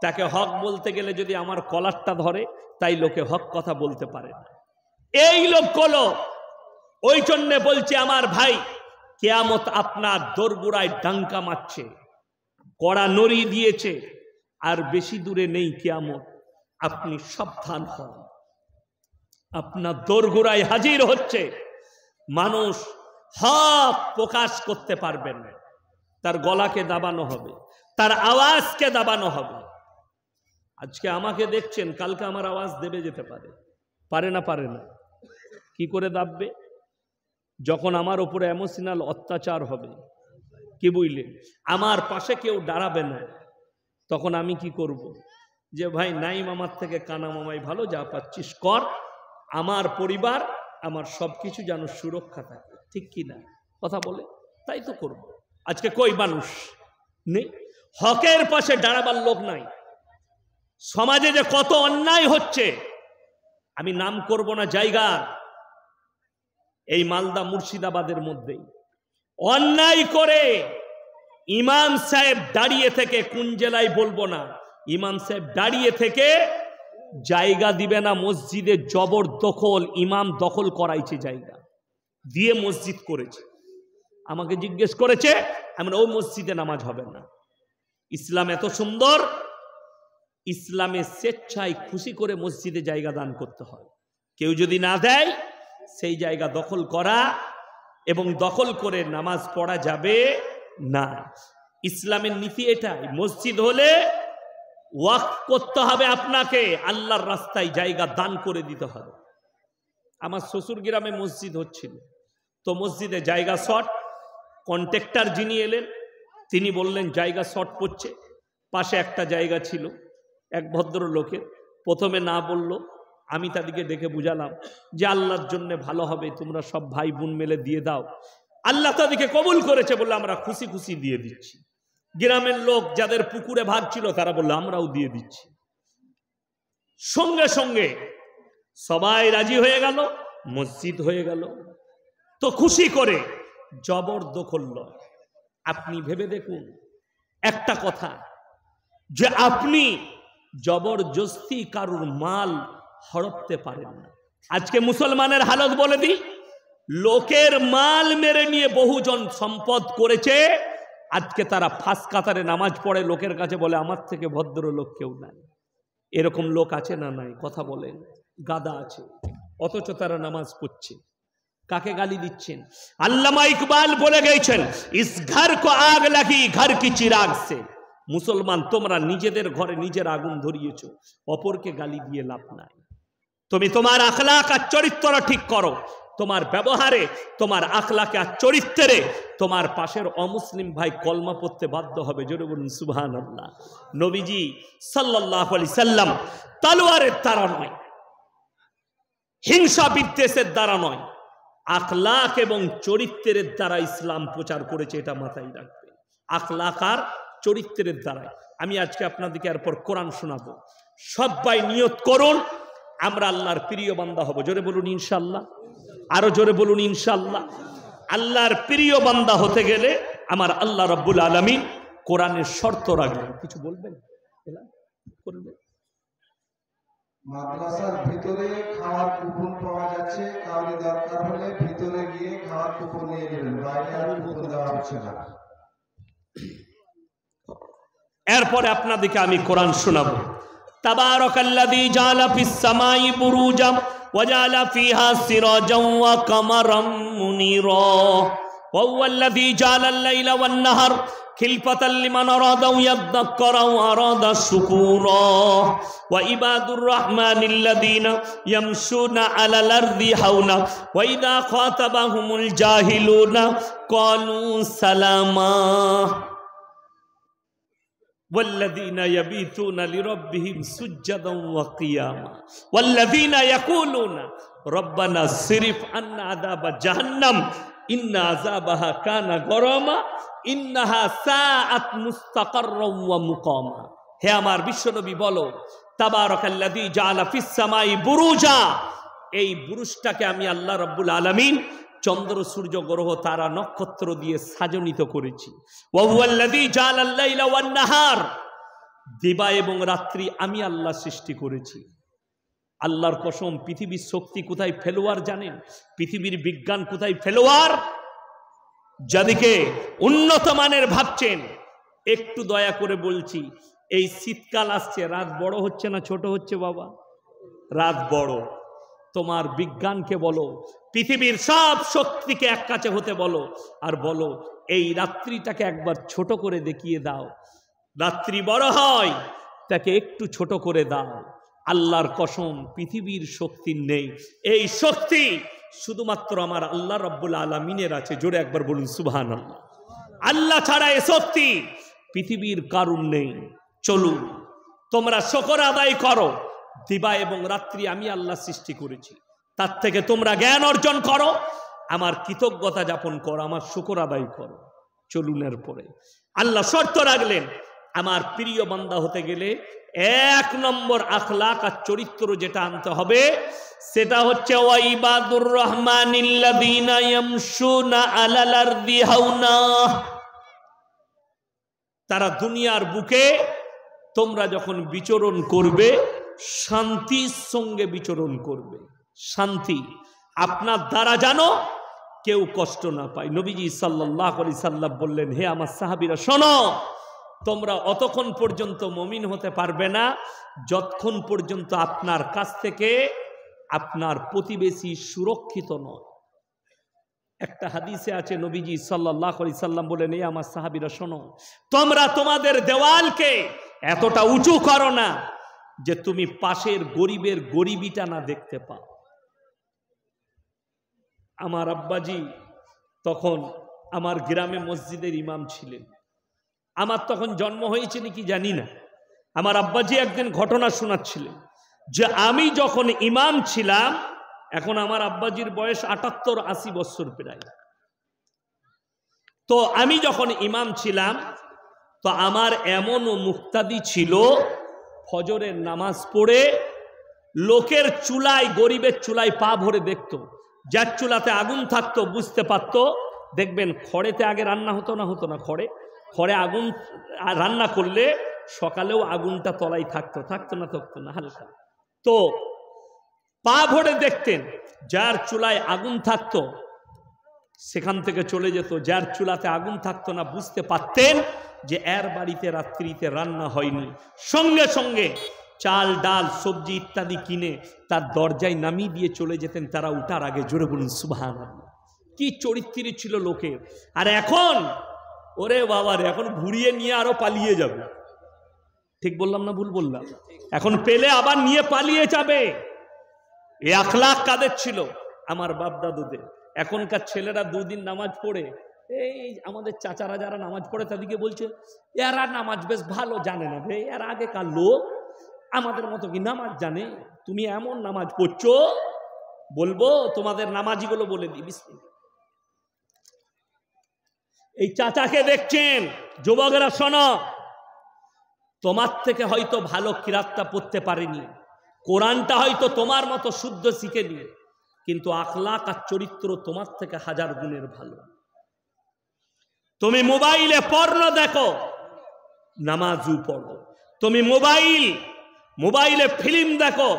তাকে হক বলতে গেলে যদি আমার কলারটা ধরে, তাই লোকে হক কথা বলতে পারে না। এই লোকগুলো ওই জন্যে বলছে আমার ভাই, কিয়ামত আপনার দোরগোড়ায় ডাঙ্কা মারছে, কড়া নড়ি দিয়েছে, আর বেশি দূরে নেই কিয়ামত। আপনি সাবধান হন, আপনার দোরগোড়ায় হাজির হচ্ছে। মানুষ হক প্রকাশ করতে পারবেন না, তার গলাকে দাবানো হবে, তার আওয়াজকে দাবানো হবে। আজকে আমাকে দেখছেন, কালকে আমার আওয়াজ দেবে যেতে পারে, পারে না? পারে না। কি করে দাববে? যখন আমার উপরে ইমোশনাল অত্যাচার হবে, কি বুঝলেন, আমার পাশে কেউ দাঁড়াবে না, তখন আমি কি করব? যে ভাই নাইম আমার থেকে কানা মামাই ভালো, যা পাচ্ছিস কর, আমার পরিবার আমার সবকিছু যেন সুরক্ষা থাকে, ঠিক কি না? কথা বলে তাই তো করব। আজকে কই মানুষ নেই, হকের পাশে দাঁড়াবার লোক নাই। সমাজে যে কত অন্যায় হচ্ছে, আমি নাম করব না জায়গার, এই মালদা মুর্শিদাবাদের মধ্যেই অন্যায় করে ইমাম সাহেব দাঁড়িয়ে থেকে, কোন জেলায় বলবো না, ইমাম সাহেব দাঁড়িয়ে থেকে জায়গা দিবে না মসজিদে, জবরদখল ইমাম দখল করাইছে, জায়গা দিয়ে মসজিদ করেছে। আমাকে জিজ্ঞেস করেছে, আমি ওই মসজিদে নামাজ হবে না। ইসলাম এত সুন্দর, ইসলামে স্বেচ্ছায় খুশি করে মসজিদে জায়গা দান করতে হয়। কেউ যদি না দেয়, সেই জায়গা দখল করা এবং দখল করে নামাজ পড়া যাবে না। ইসলামের নীতি এটাই। মসজিদ হলে ওয়াকফ করতে হবে আপনাকে, আল্লাহর রাস্তায় জায়গা দান করে দিতে হবে। আমার শ্বশুর গ্রামে মসজিদ হচ্ছিল, তো মসজিদে জায়গা শর্ট। কন্ট্রাক্টর যিনি এলেন, তিনি বললেন জায়গা শর্ট পড়ছে। পাশে একটা জায়গা ছিল এক ভদ্রলোকের, প্রথমে না বলল, আমি তাদেরকে ডেকে বুঝালাম যে আল্লাহর জন্য ভালো হবে, তোমরা সব ভাই বোন মিলে দিয়ে দাও। আল্লাহ তাদেরকে কবুল করেছে বলে আমরা খুশি খুশি দিয়ে দিচ্ছি। গ্রামের লোক যাদের পুকুরে ভাগ ছিল তারা বললো আমরাও দিয়ে দিচ্ছি। সঙ্গে সঙ্গে সবাই রাজি হয়ে গেল, মসজিদ হয়ে গেল। তো খুশি করে জবরদখল নয়। আপনি ভেবে দেখুন একটা কথা, যে আপনি জবরদস্তি কারুর মাল হড়পতে পারেন না। আজকে মুসলমানের হালত বলে দিই, লোকের মাল মেরে নিয়ে বহুজন সম্পদ করেছে। আজকে তারা ফাঁস কাতারে নামাজ পড়ে, লোকের কাছে বলে আমার থেকে ভদ্র লোক কেউ নাই। এরকম লোক আছে না নাই? কথা বলেন। গাদা আছে, অথচ তারা নামাজ পড়ছে। কাকে গালি দিচ্ছেন? আল্লামা ইকবাল বলে গেছেন, ইস ঘর কো আগ লাগি ঘর কি চিরাগ সে। মুসলমান, তোমরা নিজেদের ঘরে নিজের আগুন ধরিয়েছো, অপরকে গালি দিয়ে লাভ নাই। তুমি তোমার আখলাক আর চরিত্র ঠিক করো। তোমার ব্যবহারে, তোমার আখলাকে আর চরিত্রে তোমার পাশের অমুসলিম ভাই কলমা পড়তে বাধ্য হবে। জোরে বলুন সুবহানাল্লাহ। নবীজি সাল্লাল্লাহু আলাইহি সাল্লাম তলোয়ারের দ্বারা নয়, হিংসা বিদ্বেষের দ্বারা নয়, আখলাক এবং চরিত্রের দ্বারা ইসলাম প্রচার করেছে। এটা মাথায় রাখবে, আখলাক আর চরিত্রের দ্বারাই। আমি আজকে আপনাদেরকে এরপর কোরআন শোনাবো। সবাই নিয়ত করুন, আমরা আল্লাহর প্রিয় বান্দা হব। জোরে বলুন ইনশাআল্লাহ, আরো জোরে বলুন ইনশাআল্লাহ। আল্লাহর প্রিয় বান্দা হতে গেলে আমার আল্লাহ রাব্বুল আলামিন কোরআনের শর্ত রাখবেন। কিছু বলবেন? মাদ্রাসার ভিতরে খাওয়ার কুপন পাওয়া যাচ্ছে, কাউরি দরকার হলে ভিতরে গিয়ে খাওয়ার কুপন নিয়ে নেবেন, বাইরে আর কুপন দেওয়া হচ্ছে না। এরপরে আপনাদেরকে আমি কোরআন শোনাবো। তাবারাকাল্লাযী জাআলা ফিস সামাই বুরুজাম ওয়া জাআলা ফিহা সিরাজাম ওয়া কামারাম মুনিরা ওয়া হুয়াল্লাযী জাআলাল লাইলা ওয়ান নাহার খিলফাতাল লিমান আরাদা ইয়াযযাক্কারা ওয়া আরাদা শুকুরা ওয়া ইবাদুর রাহমানিল্লাযীনা ইয়ামশুনা আলাল আরদি হাওনা ওয়া ইযা খাতাবাহুমুল জাহিলুনা ক্বালু সালামা والذين يبيتون لربهم سجدا وقياما والذين يقولون ربنا اصرف عنا عذاب جهنم إن عذابها كان غراما إنها ساءت مستقرا ومقاما। হে আমার বিশ্বনবী বলো, তাবারাকাল্লাযী জাআলা ফিস সামাই বুরুজা, এই বুরুজটাকে আমি আল্লাহ রাব্বুল আলামিন চন্দ্র সূর্য গ্রহ তারা নক্ষত্র দিয়ে সাজনিত করেছি। ওয়া হুয়াল্লাযী জাআলাল লাইলা ওয়ান নাহার, দিবা এবং রাত্রি আমি আল্লাহ সৃষ্টি করেছি। আল্লাহর কসম, পৃথিবীর শক্তি কোথায় ফেলোয়ার জানেন? পৃথিবীর বিজ্ঞান কোথায় ফেলোয়ার? যাদেরকে উন্নত মানের ভাবছেন, একটু দয়া করে বলছি, এই শীতকাল আসছে, রাত বড় হচ্ছে না ছোট হচ্ছে? বাবা, রাত বড়। তোমার বিজ্ঞানকে বলো, পৃথিবীর সব শক্তিকে এক কাছে হতে বলো, আর বলো এই রাত্রিটাকে একবার ছোট করে দেখিয়ে দাও। রাত্রি বড় হয়, তাকে একটু ছোট করে দাও। আল্লাহর কসম, পৃথিবীর শক্তি নেই। এই শক্তি শুধুমাত্র আমার আল্লাহ রাব্বুল আলামিনের আছে। জোরে একবার বলুন সুবহানাল্লাহ। আল্লাহ ছাড়া এই শক্তি পৃথিবীর কারুর নেই। চলুন তোমরা শুকর আদায় করো, দিবা এবং রাত্রি আমি আল্লাহ সৃষ্টি করেছি, তার থেকে তোমরা জ্ঞান অর্জন করো, আমার কৃতজ্ঞতা যাপন করো, আমার শুকর আদায় করো। চলুন এরপরে আল্লাহ শর্ত রাখলেন, আমার প্রিয় বান্দা হতে গেলে 1 নম্বর আখলাক আর চরিত্র যেটা আনতে হবে সেটা হচ্ছে ওয়া ইবাদুর রহমানিল্লাযীনা ইয়ামশুনা আলাল আরদি হাওনা। তারা দুনিয়ার বুকে তোমরা যখন বিচরণ করবে শান্তির সঙ্গে বিচরণ করবে। শান্তি আপনার দ্বারা জানো কেউ কষ্ট না পায়। নবীজি সাল্লাল্লাহু আলাইহি সাল্লাম বললেন, হে আমার সাহাবীরা শোনো, তোমরা অতক্ষণ পর্যন্ত মুমিন হতে পারবে না যতক্ষণ পর্যন্ত আপনার কাছ থেকে আপনার প্রতিবেশী সুরক্ষিত নয়। একটা হাদিসে আছে নবীজি সাল্লাল্লাহু আলাইহি সাল্লাম বলেন, এই আমার সাহাবীরা শোনো, তোমরা তোমাদের দেওয়ালকে এতটা উঁচু করো না যে তুমি পাশের গরিবের গরিবিটা না দেখতে পাও। আমার আব্বাজি তখন আমার গ্রামে মসজিদের ইমাম ছিলেন। আমার তখন জন্ম হয়েছে নাকি জানি না। আমার আব্বাজি একদিন ঘটনা শোনাচ্ছিলেন যে আমি যখন ইমাম ছিলাম, এখন আমার আব্বাজির বয়স ৭৮-৮০ বছর প্রায়। তো আমি যখন ইমাম ছিলাম তো আমার এমনও মুক্তাদি ছিল, ফজরের নামাজ পড়ে লোকের চুলায়, গরিবের চুলায় পা ভরে দেখতো। যার চুলাতে আগুন থাকতো বুঝতে পারতো। দেখবেন খড়েতে আগে রান্না হতো না খড়ে আগুন রান্না করলে সকালেও আগুনটা তলায় থাকতো না হালকা। তো পা ভরে দেখতেন, যার চুলায় আগুন থাকতো সেখান থেকে চলে যেত, যার চুলাতে আগুন থাকতো না বুঝতে পারতেন যে এর বাড়িতে রাত্রিতে রান্না হয়নি। সঙ্গে সঙ্গে চাল ডাল সবজি ইত্যাদি কিনে তার দরজায় নামিয়ে দিয়ে চলে যেতেন তারা উঠার আগে। জোরে বলুন সুবহানাল্লাহ। কি চরিত্র ছিল লোকের। আর এখন ওরে বাবারে, এখন ঘুরিয়ে নিয়ে আরো পালিয়ে যাবে। ঠিক বললাম না ভুল বললাম? এখন পেলে আবার নিয়ে পালিয়ে যাবে। এই আখলাক কাদের ছিল? আমার বাপ দাদুদের। এখনকার ছেলেরা দুদিন নামাজ পড়ে, এই আমাদের চাচারা যারা নামাজ পড়ে তাদেরকে বলছে এরা নামাজ বেশ ভালো জানে না রে, এর আগেকার লোক আমাদের মতো কি নামাজ জানে? তুমি এমন নামাজ পড়ছো, বলবো তোমাদের নামাজিগুলো বলে দিই। বিসমিল্লাহ। এই চাচাকে দেখছেন, যুবকেরা শোনো, তোমার থেকে হয়তো ভালো কিরাতটা পড়তে পারেনি, কোরআনটা হয়তো তোমার মতো শুদ্ধ শিখেনি, কিন্তু আখলাক আর চরিত্র তোমার থেকে হাজার গুণের ভালো। তুমি মোবাইলে পর্ন দেখো, নামাজও পড়ো। তুমি মোবাইলে ফিল্ম দেখো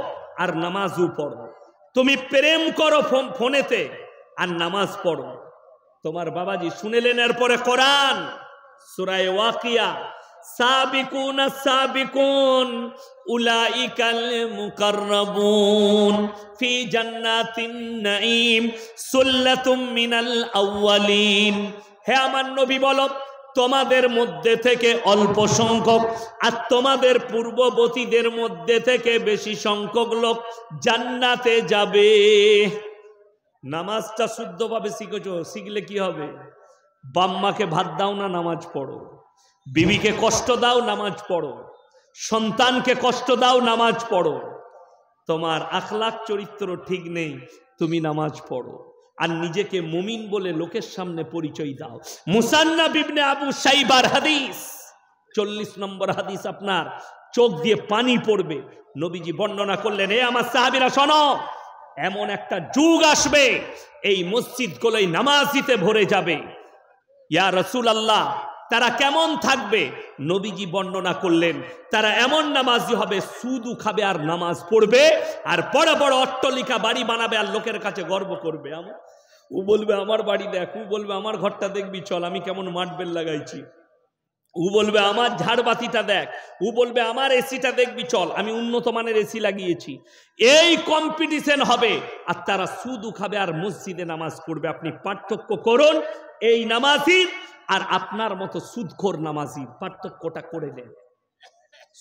আর নামাজও পড়ো। তুমি প্রেম করো ফোনেতে আর নামাজ পড়ো। তোমার বাবাজি শুনেলেন এরপরে কোরআন সূরা ওয়াকিয়া, সাবিকুন সাবিকুন উলাইকাল মুকাররাবুন ফি জান্নাতিন নাঈম সুল্লাতুম মিনাল আউয়ালিন। হে আমার নবী বলো, তোমাদের মধ্যে থেকে অল্প সংখ্যক আর তোমাদের পূর্ববর্তীদের মধ্যে থেকে বেশি সংখ্যক লোক জান্নাতে যাবে। নামাজটা শুদ্ধভাবে শিখেছো, শিখলে কি হবে? বাম্মাকে ভাত দাও না, নামাজ পড়ো। বিবিকে কষ্ট দাও, নামাজ পড়ো। সন্তানকে কষ্ট দাও, নামাজ পড়ো। তোমার আখলাক চরিত্র ঠিক নেই, তুমি নামাজ পড়ো আর নিজেকে মুমিন বলে লোকের সামনে পরিচয় দাও। মুসান্নাফ ইবনে আবু শাইবার হাদিস 40 নম্বর হাদিস, আপনার চোখ দিয়ে পানি পড়বে। নবীজি বর্ণনা করলেন, এ আমার সাহাবীরা শোনো, এমন একটা যুগ আসবে এই মসজিদগুলোই নামাজিতে ভরে যাবে। ইয়া রাসূলুল্লাহ, তারা কেমন থাকবে? নবীজি বর্ণনা করলেন, তারা এমন নামাজি হবে, সুদু খাবে আর নামাজ পড়বে, আর বড় বড় অট্টালিকা বাড়ি বানাবে আর লোকের কাছে গর্ব করবে। ও বলবে আমার বাড়ি দেখ, ও বলবে আমার ঘরটা দেখবি চল, আমি কেমন মার্বেল লাগাইছি। ও বলবে আমার ঝাড়বাতিটা দেখ, ও বলবে আমার এসিটা দেখবি চল, আমি উন্নত মানের এসি লাগিয়েছি। এই কম্পিটিশন হবে আর তারা সুদু খাবে আর মসজিদে নামাজ পড়বে। আপনি পার্থক্য করুন এই নামাজি আর আপনার মতো সুদখোর নামাজির, পার্থক্যটা করে দেন।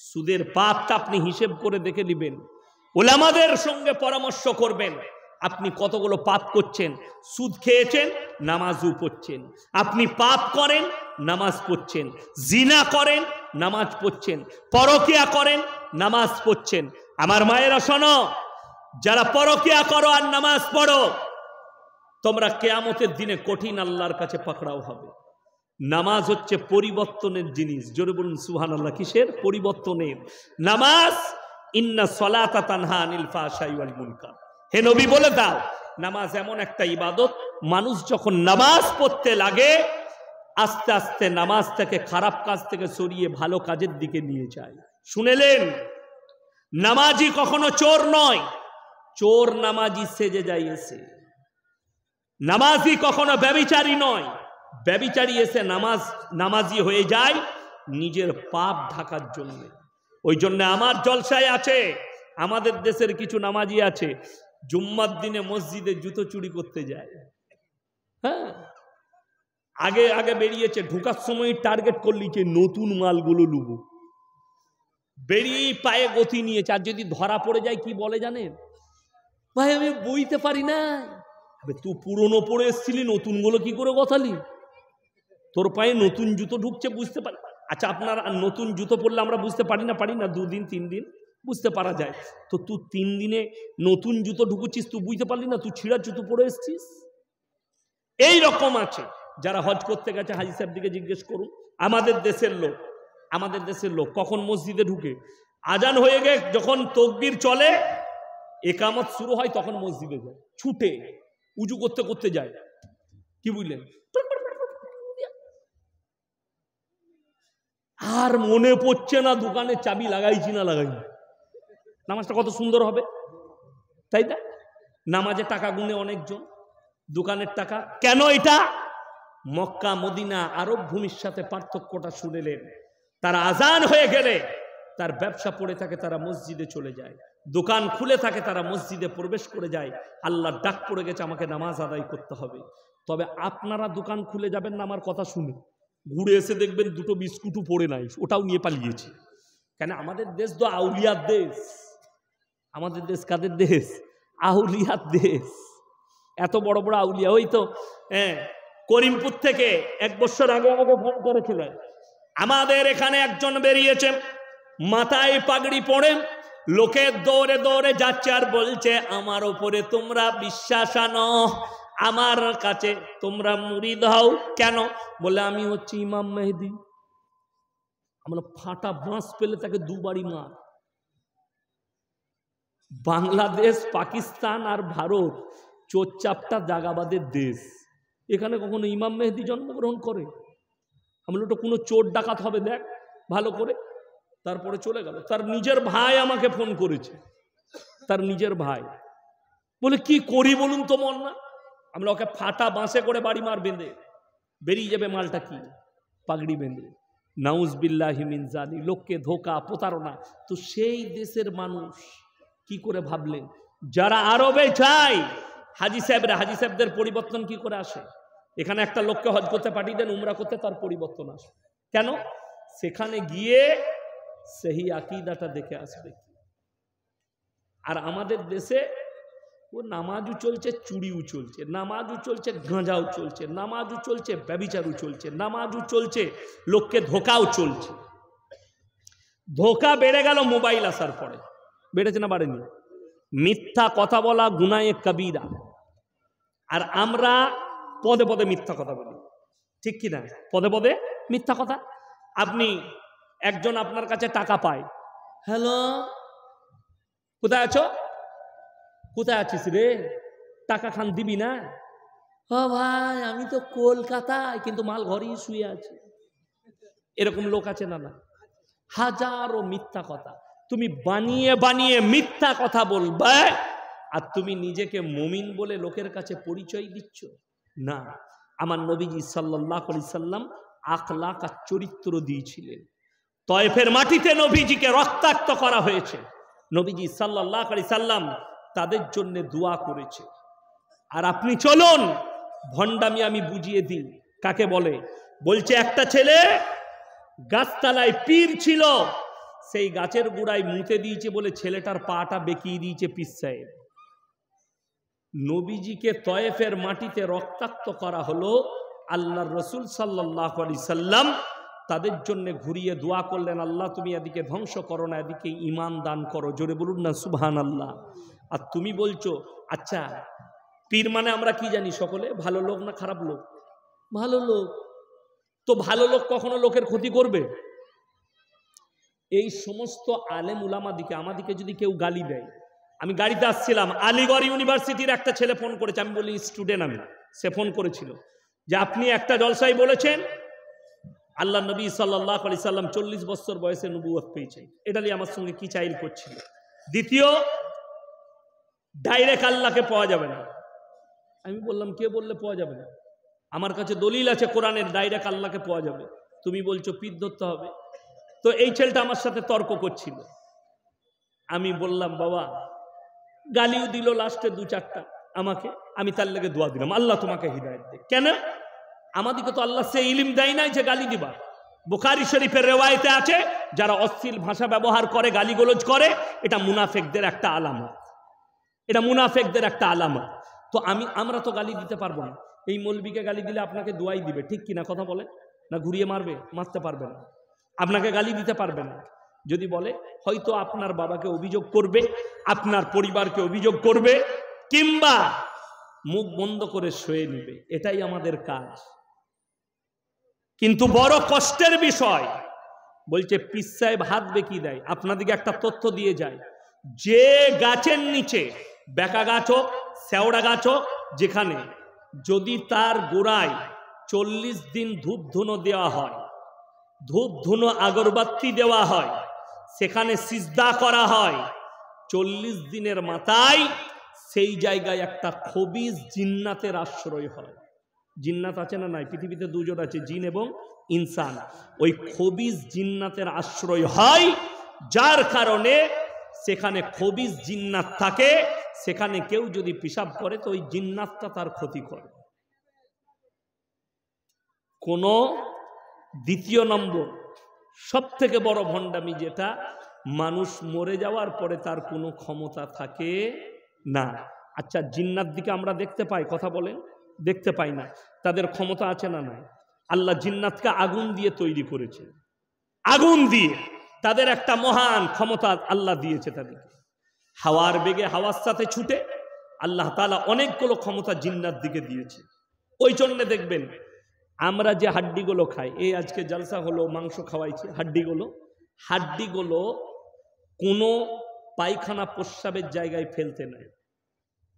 সুদের পাপটা আপনি হিসেব করে দেখে নেবেন, উলামাদের সঙ্গে পরামর্শ করবেন। আপনি কতগুলো পাপ করছেন? সুদ খেয়েছেন, নামাজও পড়ছেন। আপনি পাপ করেন, নামাজ পড়ছেন। জিনা করেন, নামাজ পড়ছেন। পরকিয়া করেন, নামাজ পড়ছেন। আমার মায়েরা শোনো, যারা পরকিয়া করো আর নামাজ পড়ো, তোমরা কিয়ামতের দিনে কঠিন আল্লাহর কাছে পাকড়াও হবে। নামাজ হচ্ছে পরিবর্তনের জিনিস। জোরে বলুন সুবহানাল্লাহ। কিসের? পরিবর্তনের। নামাজ ইন্না সলাতা তানহা আনিল ফাহশাই ওয়াল মুনকার। হে নবী বলে দাও, নামাজ এমন একটা ইবাদত, মানুষ যখন নামাজ পড়তে লাগে আস্তে আস্তে নামাজ থেকে খারাপ কাজ থেকে সরিয়ে ভালো কাজের দিকে নিয়ে যায়। শুনেলেন, নামাজি কখনো চোর নয়, চোর নামাজি সেজে যায় এসে। নামাজি কখনো ব্যভিচারী নয়, ব্যভিচারী এসে নামাজি হয়ে যায় নিজের পাপ ঢাকার জন্য। ওই জন্য আমার জলসায় আছে, আমাদের দেশের কিছু নামাজি আছে জুম্মার দিনে মসজিদে জুতো চুরি করতে যায়। হ্যাঁ, আগে আগে বেরিয়েছে, ঢোকার সময় টার্গেট করলি যে নতুন মালগুলো লুব, বেরিয়ে পায়ে গতি নিয়েছে। আর যদি ধরা পড়ে যায় কি বলে জানেন? ভাই আমি বইতে পারি না। তুই পুরনো পড়ে এসছিলি, নতুনগুলো কি করে গথালি? তোর পায়ে নতুন জুতো ঢুকছে বুঝতে পারি। আচ্ছা, আপনার নতুন জুতো পরলে আমরা বুঝতে পারি না? 2 দিন 3 দিন বুঝতে পারা যায়। তো তুই 3 দিনে নতুন জুতো ঢুকুচ্ছিস, তুই বুঝতে পারলি না তুই ছিঁড়া জুতো পরে এসছিস? এই রকম আছে যারা হজ করতে গেছে। হাজি সাহেব দিকে জিজ্ঞেস করুন, আমাদের দেশের লোক কখন মসজিদে ঢুকে? আজান হয়ে গে যখন তকবীর চলে, একামত শুরু হয়, তখন মসজিদে যায়, ছুটে উজু করতে করতে যায়। কি বুঝলেন? আর মনে পড়ছে না দোকানে চাবি লাগাইছি না লাগাইনি। নামাজটা কত সুন্দর হবে, তাই না? নামাজে টাকা গুনে অনেকজন, দোকানের টাকা। কেন এটা? মক্কা মদিনা আরব ভূমির সাথে পার্থক্যটা শুনেলেন। তারা আজান হয়ে গেলে তার ব্যবসা পড়ে থাকে, তারা মসজিদে চলে যায়। দোকান খুলে থাকে, তারা মসজিদে প্রবেশ করে যায়। আল্লাহর ডাক পড়ে গেছে, আমাকে নামাজ আদায় করতে হবে। তবে আপনারা দোকান খুলে যাবেন না আমার কথা শুনে, ঘুরে এসে দেখবেন 2টো বিস্কুটও পড়ে নাই, ওটাও নিয়ে পালিয়েছে। কেন? আমাদের দেশ তো আউলিয়ার দেশ। আমাদের দেশ কাদের দেশ? আউলিয়ার দেশ। এত বড় বড় আউলিয়া। ওই তো করিমপুর থেকে 1 বছর আগে আমাকে ফোন করেছিলেন, আমাদের এখানে একজন বেরিয়েছে, মাথায় পাগড়ি পড়ে, লোকের দৌড়ে দৌড়ে যাচ্ছে আর বলছে আমার ওপরে তোমরা বিশ্বাস আনো, আমার কাছে তোমরা মুরিদ হও। কেন? বলে আমি হচ্ছি ইমাম মেহেদি। আমরা ফাটা বাঁশ পেলে তাকে 2 বাড়ি মার। বাংলাদেশ, পাকিস্তান আর ভারত চোরচাপটা জাগাবাদের দেশ। এখানে কখনো ইমাম মেহেদি জন্মগ্রহণ করে? আমরা ওটা কোনো চোর ডাকাত হবে দেখ ভালো করে, তারপরে চলে গেল। তার নিজের ভাই আমাকে ফোন করেছে, তার নিজের ভাই বলে কি করি বলুন তো মন না। আমরা ওকে ফাটা বাঁশে করে বাড়ি মার বেঁধে বেরিয়ে যাবে মালটা কি পাগড়ি বেঁধে। নাউজবিল্লাহি মিন জালিক, লোককে ধোকা প্রতারণা। তো সেই দেশের মানুষ কি করে ভাবলেন? যারা আরবে যায় হাজি সাহেবদের পরিবর্তন কি করে আসে? এখানে একটা লোককে হজ করতে পাঠিয়ে দেন, উমরা করতে, তার পরিবর্তন আসে। কেন? সেখানে গিয়ে সেই আকীদাটা দেখে আসবে। আর আমাদের দেশে ও নামাজও চলছে, চুরিও চলছে, নামাজও চলছে, গাঁজাও চলছে, নামাজও চলছে, ব্যভিচারও চলছে, নামাজও চলছে, লোককে ধোকাও চলছে। ধোকা বেড়ে গেল মোবাইল আসার পরে। বেড়েছে না বাড়েনি? মিথ্যা কথা বলা গুনায়ে কবিরা। আর আমরা পদে পদে মিথ্যা কথা বলি, ঠিক কি না? পদে পদে মিথ্যা কথা। আপনি একজন আপনার কাছে টাকা পায়, হ্যালো কোথায় আছো? কোথায় আছিস রে? টাকা খান দিবি না? ও ভাই আমি তো কলকাতায়, কিন্তু মাল ঘরেই শুয়ে আছে। এরকম লোক আছে না? না, হাজারো মিথ্যা কথা। তুমি বানিয়ে বানিয়ে মিথ্যা কথা বলবে, আর তুমি নিজেকে মুমিন বলে লোকের কাছে পরিচয় দিচ্ছ না। আমার নবীজি সাল্লাল্লাহু আলাইহি সাল্লাম আখলাক আর চরিত্র দিয়েছিলেন। তয়েফের মাটিতে নবীজিকে রক্তাক্ত করা হয়েছে, নবীজি সাল্লাল্লাহু আলাইহি সাল্লাম তাদের জন্য দোয়া করেছে। আর আপনি চলুন, ভণ্ডামি আমি বুঝিয়ে দিই কাকে বলে। বলছে একটা ছেলে গাছতলায় পীর ছিল, সেই গাছের গোড়ায় মুতে দিয়েছে বলে ছেলেটার পাটা বেঁকিয়ে দিয়েছে পীর সাহেব। নবীজিকে তয়েফের মাটিতে রক্তাক্ত করা হলো, আল্লাহর রসুল সাল্লাল্লাহু আলাইহি সাল্লাম তাদের জন্য ঘুরিয়ে দোয়া করলেন, আল্লাহ তুমি এদিকে ধ্বংস করো না, এদিকে ঈমান দান করো। জোরে বলুন না সুবহানাল্লাহ। আর তুমি বলছো আচ্ছা পীর মানে আমরা কি জানি সকলে? ভালো লোক না খারাপ লোক? ভালো লোক। তো ভালো লোক কখনো লোকের ক্ষতি করবে? এই সমস্ত আলেম উলামা দিকে আমাদিকে যদি কেউ গালি দেয়, আমি গাড়িতে আসছিলাম, আলিগড় ইউনিভার্সিটির একটা ছেলে ফোন করেছে, আমি বলি স্টুডেন্ট আমি, সে ফোন করেছিল যে আপনি একটা জলসায় বলেছেন আল্লাহ নবী সাল্লাল্লাহু আলাইহি সাল্লাম 40 বছর বয়সে নবুয়ত পেয়েছেন। এটা নিয়ে আমার সঙ্গে কি চাইল করছিল। দ্বিতীয়, ডাইরেক্ট আল্লাহকে পাওয়া যাবে না। আমি বললাম কে বললে পাওয়া যাবে না? আমার কাছে দলিল আছে কোরআনের, ডাইরেক্ট আল্লাহকে পাওয়া যাবে। তুমি বলছো পীর ধরতে হবে। তো এই ছেলেটা আমার সাথে তর্ক করছিল। আমি বললাম বাবা, গালিও দিল লাস্টে 2-4টা আমাকে। আমি তার লেগে দোয়া দিলাম, আল্লাহ তোমাকে হিদায়াত দে। কেন? আমাদেরকে তো আল্লাহ সে ইলম দেয় নাই যে গালি দিবা। বুখারী শরীফের রেওয়ায়েতে আছে, যারা অশ্লীল ভাষা ব্যবহার করে, গালিগোলজ করে, এটা মুনাফিকদের একটা আলামত। এটা মুনাফিকদের একটা আলামত। তো আমরা তো গালি দিতে পারবো না। এই মৌলবীকে গালি দিলে আপনাকে দোয়াই দিবে, ঠিক কিনা কথা বলে? না ঘুরিয়ে মারবে? মারতে পারবে না, আপনাকে গালি দিতে পারবে না। যদি বলে হয়তো আপনার বাবাকে অভিযোগ করবে, আপনার পরিবারকে অভিযোগ করবে, কিংবা মুখ বন্ধ করে শুয়ে নিবে। এটাই আমাদের কাজ। কিন্তু বড় কষ্টের বিষয়, বলছে পীর সাহেব হাত বেঁকি দেয়। আপনাদেরকে একটা তথ্য দিয়ে যায়, যে গাছের নিচে, বেকা গাছ হোক, শেওড়া গাছ হোক, যেখানে যদি তার গোড়ায় 40 দিন ধূপ ধুনো দেওয়া হয়, ধূপ ধুনো আগরবাতি দেওয়া হয়, সেখানে সিজদা করা হয়, 40 দিনের মাথায় সেই জায়গায় একটা খবিজ জিন্নাতের আশ্রয় হয়। জিন্নাত আছে না নাই? পৃথিবীতে দুজন আছে, জিন এবং ইনসান। ওই খবিজ জিন্নাতের আশ্রয় হয়, যার কারণে সেখানে খবিজ জিন্নাত থাকে। সেখানে কেউ যদি পেশাব করে তো ওই জিন্নাতটা তার ক্ষতি করে। কোন দ্বিতীয় নম্বর সব থেকে বড় ভণ্ডামি, যেটা মানুষ মরে যাওয়ার পরে তার কোনো ক্ষমতা থাকে না। আচ্ছা, জিন্নাত দিকে আমরা দেখতে পাই, কথা বলেন? দেখতে পাই না। তাদের ক্ষমতা আছে না নাই? আল্লাহ জিন্নাতকে আগুন দিয়ে তৈরি করেছে, আগুন দিয়ে। তাদের একটা মহান ক্ষমতা আল্লাহ দিয়েছে তাদেরকে। হাওয়ার বেগে, হাওয়ার সাথে ছুটে আল্লাহ তাআলা অনেকগুলো ক্ষমতা জিন্নাত দিকে দিয়েছে। ওই জন্য দেখবেন আমরা যে হাড্ডিগুলো খাই, এই আজকে জলসা হলো, মাংস খাওয়াইছে, হাড্ডিগুলো কোনো পায়খানা প্রস্রাবের জায়গায় ফেলতে নেই।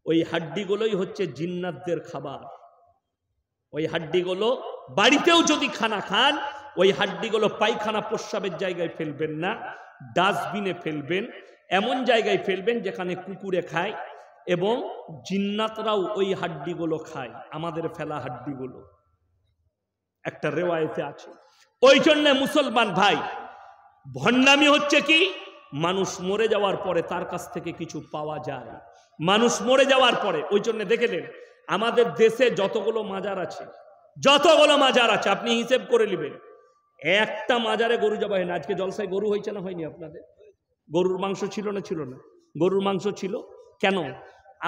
ওই হাড্ডিগুলোই হচ্ছে জিন্নাতদের খাবার। ওই হাড্ডিগুলো বাড়িতেও যদি খানা খান, ওই হাড্ডিগুলো পায়খানা প্রস্রাবের জায়গায় ফেলবেন না, ডাস্টবিনে ফেলবেন। এমন জায়গায় ফেলবেন যেখানে কুকুরে খায়, এবং জিন্নাতরাও ওই হাড্ডিগুলো খায়, আমাদের ফেলা হাড্ডিগুলো। একটা রেওয়ায়েতে আছে। ওই জন্য মুসলমান ভাই, ভণ্ডামি হচ্ছে কি, মানুষ মরে যাওয়ার পরে তার কাছ থেকে কিছু পাওয়া যায়। মানুষ মরে যাওয়ার পরে, ওই জন্য দেখে নেন আমাদের দেশে যতগুলো মাজার আছে, আপনি হিসেব করে নেবেন, একটা মাজারে গরু জবাই হয় না। আজকে জলসায় গরু হয়েছে না হয়নি? আপনাদের গরুর মাংস ছিল না? ছিল না? গরুর মাংস ছিল। কেন?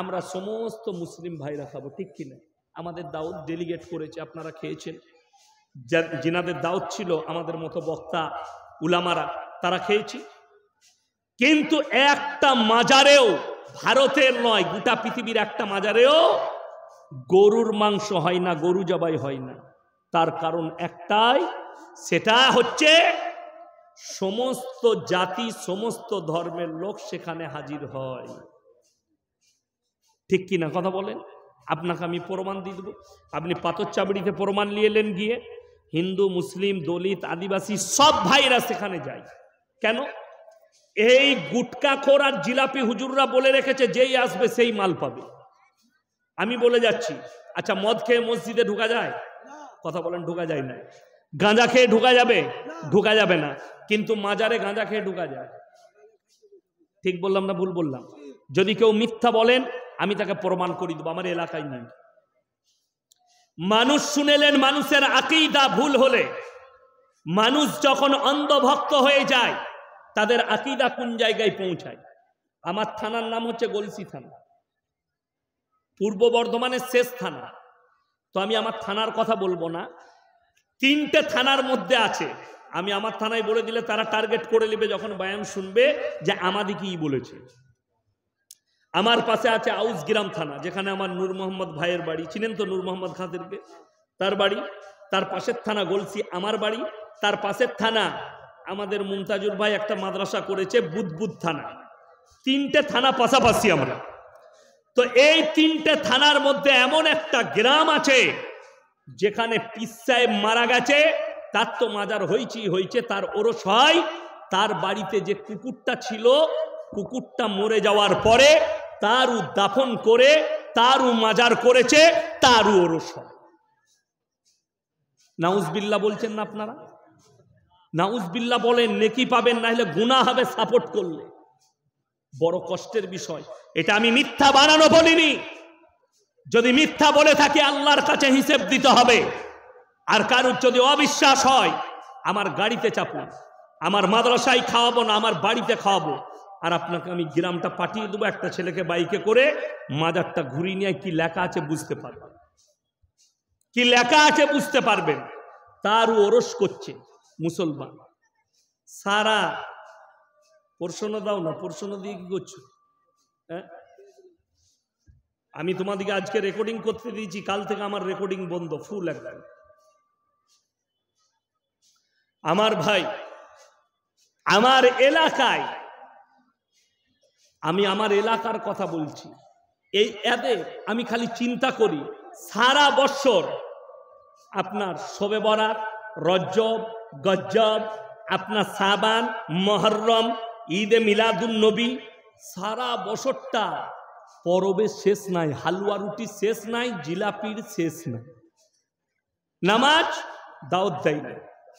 আমরা সমস্ত মুসলিম ভাইরা খাবো, ঠিক কিনা? আমাদের দাওয়াত ডেলিগেট করেছে, আপনারা খেয়েছেন। জিনাদের দাওয়াত ছিল, আমাদের মতো বক্তা উলামারা, তারা খেয়েছি। কিন্তু একটা মাজারেও, ভারতের নয়, গোটা পৃথিবীর একটা মাজারেও গরুর মাংস হয় না, গরু জবাই হয় না। তার কারণ একটাই, সেটা হচ্ছে সমস্ত জাতি, সমস্ত ধর্মের লোক সেখানে হাজির হয়, ঠিক কিনা কথা বলেন? আপনাকে আমি প্রমাণ দিয়ে দেবো। আপনি পাথর চাবড়িতে প্রমাণ নিয়ে এলেন, গিয়ে হিন্দু, মুসলিম, দলিত, আদিবাসী সব ভাইরা সেখানে যায়। কেন? এই গুটকাখোর আর জিলাপি হুজুররা বলে রেখেছে, যেই আসবে সেই মাল পাবে। আমি বলে যাচ্ছি, আচ্ছা মদ খেয়ে মসজিদে ঢোকা যায়? কথা বলেন, ঢোকা যায় না। গাঁজা খেয়ে ঢোকা যাবে? ঢোকা যাবে না। কিন্তু মাজারে গাঁজা খেয়ে ঢোকা যায়। ঠিক বললাম না ভুল বললাম? যদি কেউ মিথ্যা বলেন, আমি তাকে প্রমাণ করে দেবো, আমার এলাকায় নেই। মানুষ শুনেলেন, মানুষের আকীদা ভুল হলে, মানুষ যখন অন্ধভক্ত হয়ে যায়, তাদের আকীদা কোন জায়গায় পৌঁছায়? আমার থানার নাম হচ্ছে গলসি থানা, পূর্ব বর্ধমানের শেষ থানা। তো আমি আমার থানার কথা বলবো না, 3টে থানার মধ্যে আছে। আমি আমার থানায় বলে দিলে তারা টার্গেট করে নেবে, যখন বয়ান শুনবে, যে আমাদের কি বলেছে। আমার পাশে আছে আউসগ্রাম থানা, যেখানে আমার নূর মোহাম্মদ ভাইয়ের বাড়ি, চিনেন তো নূর মোহাম্মদ খাদেরকে? তার বাড়ি। তার পাশের থানা গলসি আমার বাড়ি। তার পাশের থানা আমাদের মুমতাজুর ভাই একটা মাদ্রাসা করেছে, বুদবুদ থানা। 3টে থানা পাশাপাশি আমরা। তো এই 3টে থানার মধ্যে এমন একটা গ্রাম আছে যেখানে পীর সাহেব মারা গেছে, তার তো মাজার হয়েছে, তার ওরস হয়। তার বাড়িতে যে কুকুরটা ছিল, কুকুরটা মরে যাওয়ার পরে তারও দাফন করে তারও মাজার করেছে, তারও ওরস হয়। নাউজবিল্লাহ বলছেন না আপনারা? নাউজবিল্লাহ বলেন, নেকি পাবেন, না হলে গুনাহ হবে সাপোর্ট করলে। বড় কষ্টের বিষয় এটা। আমি মিথ্যা বানানো বলিনি। যদি মিথ্যা বলে থাকি আল্লাহর কাছে হিসেব দিতে হবে। আর কারোর যদি অবিশ্বাস হয়, আমার গাড়িতে চাপুন, আমার মাদ্রাসায় খাওয়াবো না, আমার বাড়িতে খাওয়াবো। আর আপনাকে আমি গ্রামটা পাঠিয়ে দেবো, একটা ছেলেকে বাইকে করে, মাজারটা ঘুরিয়ে নিয়ে কি লেখা আছে বুঝতে পারবেন, কি লেখা আছে বুঝতে পারবেন। তারও ওরস করছে মুসলমান। সারা প্রশ্ন দাও না, প্রশ্ন দিয়ে কি করছো? হ্যাঁ, আমি তোমাদেরকে আজকে রেকর্ডিং করতে দিয়েছি, কাল থেকে আমার রেকর্ডিং বন্ধ, ফুল একদম। আমার ভাই, আমার এলাকায়, আমি আমার এলাকার কথা বলছি, এই এদের আমি খালি চিন্তা করি, সারা বছর আপনার শবে বরাত, রজব, গজ্জব, আপনার সাবান, মুহররম, ঈদে মিলাদুন নবী, সারা বছরটা পরবের শেষ নাই, হালুয়া রুটির শেষ নাই, জিলাপির শেষ নাই, নামাজ দাওয়াত দেয় না।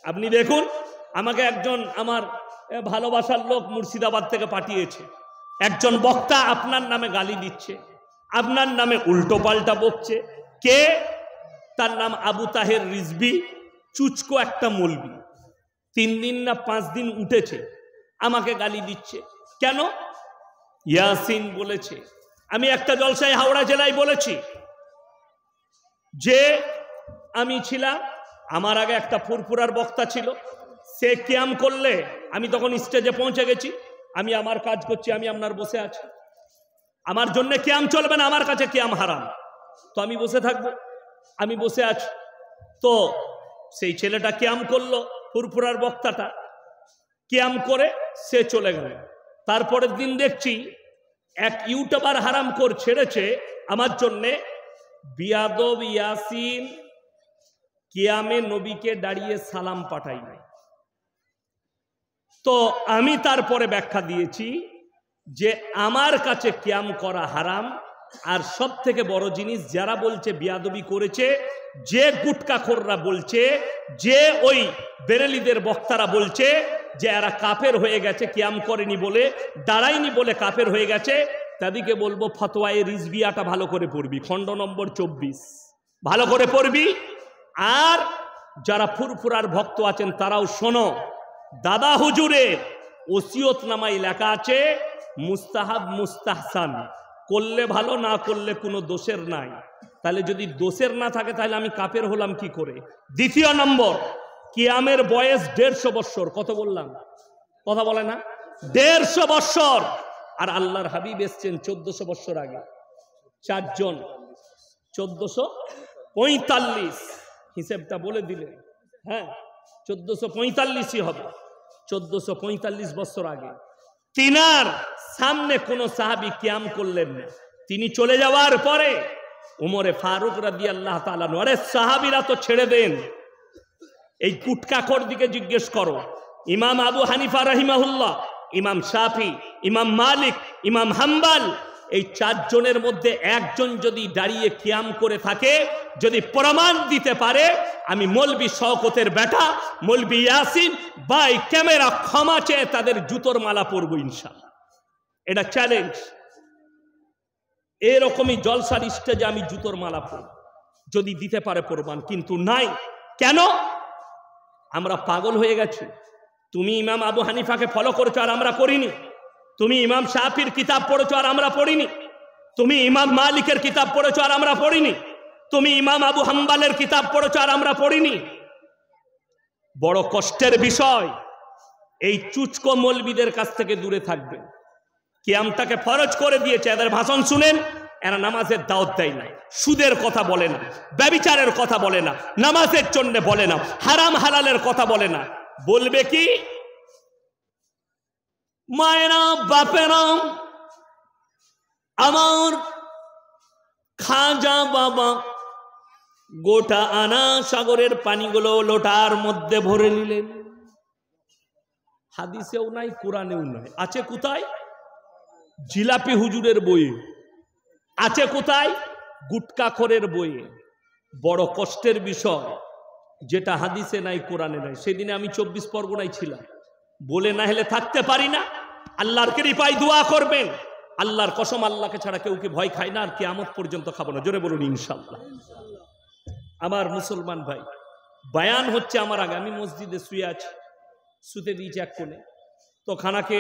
আপনি দেখুন, আমাকে একজন আমার ভালোবাসার লোক মুর্শিদাবাদ থেকে পাঠিয়েছে, একজন বক্তা আপনার নামে গালি দিচ্ছে, আপনার নামে উল্টো পাল্টা বকছে। কে? তার নাম আবু তাহের রিজভী, চুচকো একটা মৌলবি। 3 দিন না 5 দিন উঠেছে, আমাকে গালি দিচ্ছে। কেন? ইয়াসিন বলেছে। আমি একটা জলসায় হাওড়া জেলায় বলেছি যে আমি ছিলাম, আমার আগে একটা ফুরফুরার বক্তা ছিল, সে কিয়াম করলে আমি তখন স্টেজে পৌঁছে গেছি, আমি আমার কাজ করছি, আমি আপনার বসে আছি, আমার জন্য কিয়াম চলবে না, আমার কাছে কিয়াম হারাম, তো আমি বসে থাকবো, আমি বসে আছি। তো সেই ছেলেটা কিয়াম করলো, ফুরফুরার বক্তাটা কিয়াম করে সে চলে গেল। তারপরের দিন দেখছি এক ইউটিউবার হারাম কর ছেড়েছে আমার জন্যে, বিয়াদব ইয়াসিন কিয়ামে নবীকে দাঁড়িয়ে সালাম পাঠাই নাই। তো আমি তারপরে ব্যাখ্যা দিয়েছি যে আমার কাছে কিয়াম করা হারাম। আর সব থেকে বড় জিনিস, যারা বলছে বিয়াদবি করেছে, যে গুটকাখোররা বলছে, যে ওই বেরেলিদের বক্তারা বলছে যে এরা কাফের হয়ে গেছে, কিয়াম করেনি বলে, দাঁড়ায়নি বলে কাফের হয়ে গেছে, তাদেরকে বলবো ফতোয়ায়ে রিজভিয়াটা ভালো করে পড়বি, খণ্ড নম্বর 24 ভালো করে পড়বি। আর যারা ফুরফুরার ভক্ত আছেন তারাও শোনো, দাদা হুজুরের ওসিয়তনামায় লেখা আছে মুস্তাহাব মুস্তাহসান, করলে ভালো, না করলে কোনো দোষের নাই। তাহলে যদি দোষের না থাকে তাহলে আমি কাফের হলাম কি করে? দ্বিতীয় নম্বর, কিয়ামের বয়স 150 বৎসর। কত বললাম? কথা বলে না? 150 বৎসর। আর আল্লাহর হাবিব এসছেন 1400 বৎসর আগে, 4 জন, 1445 হিসেবটা বলে দিলেন। হ্যাঁ, 1445ই হবে, 1445 বছর আগে। তিনার সামনে কোন সাহাবী কিয়াম করলেন না। তিনি চলে যাওয়ার পরে উমরে ফারুক রাদিয়াল্লাহু তাআলা, আরে সাহাবীরা তো ছেড়ে দেন, এই কুটকাখোর দিকে জিজ্ঞেস করো। ইমাম আবু হানিফা রাহিমাহুল্লাহ, ইমাম শাফি, ইমাম মালিক, ইমাম হাম্বল, এই 4 জনের মধ্যে একজন যদি দাঁড়িয়ে কিয়াম করে থাকে, যদি প্রমাণ দিতে পারে, আমি মৌলবি শওকতের বেটা মৌলবি ইয়াসিন বাই ক্যামেরা ক্ষমা চেয়ে তাদের জুতোর মালা পরবো ইনশাআল্লাহ। এটা চ্যালেঞ্জ। এরকমই জলসার স্টেজে আমি জুতোর মালা পরব, যদি দিতে পারে প্রমাণ। কিন্তু নাই। কেন? আমরা পাগল হয়ে গেছি। তুমি ইমাম আবু হানিফাকে ফলো করেছো আর আমরা করিনি। তুমি ইমাম শাফির কিতাব পড়েছো আর আমরা পড়িনি। তুমি ইমাম মালিকের কিতাব পড়েছো আর আমরা পড়িনি। তুমি ইমাম আবু হাম্বলের কিতাব পড়েছো আর আমরা পড়িনি। বড় কষ্টের বিষয়। এই চুচকো মৌলবীদের কাছ থেকে দূরে থাকবেন। কিয়ামটাকে ফরজ করে দিয়েছে। এদের ভাষণ শুনেন, এরা নামাজের দাওয়াত দেয় না, সুদের কথা বলে না, ব্যভিচারের কথা বলে না, নামাজের জন্য বলে না, হারাম হালালের কথা বলে না। বলবে কি? মায়েরা বাপেরা, আমার খাজা বাবা গোটা আনা সাগরের পানিগুলো লোটার মধ্যে ভরে নিলেন। হাদিসেও নাই, কোরআনেও নাই। আছে কোথায়? জিলাপি হুজুরের বইয়ে। আছে কোথায়? গুটকাখোরের বইয়ে। বড় কষ্টের বিষয়, যেটা হাদিসে নাই, কোরআনে নাই। সেদিনে আমি 24 পরগনায় ছিলাম, বলে না হলে থাকতে পারি না। আল্লাহর কৃপায় দোয়া করবেন। আল্লাহর কসম, আল্লাহকে ছাড়া কেউকে ভয় খায় না, আর কিয়ামত পর্যন্ত খাবো না। জোরে বলুন ইনশাআল্লাহ। আমার মুসলমান ভাই, বায়ান হচ্ছে আমার আগে, আমি মসজিদে শুয়ে আছি, শুতে দিয়েছি এক কোণে। তো খানাকে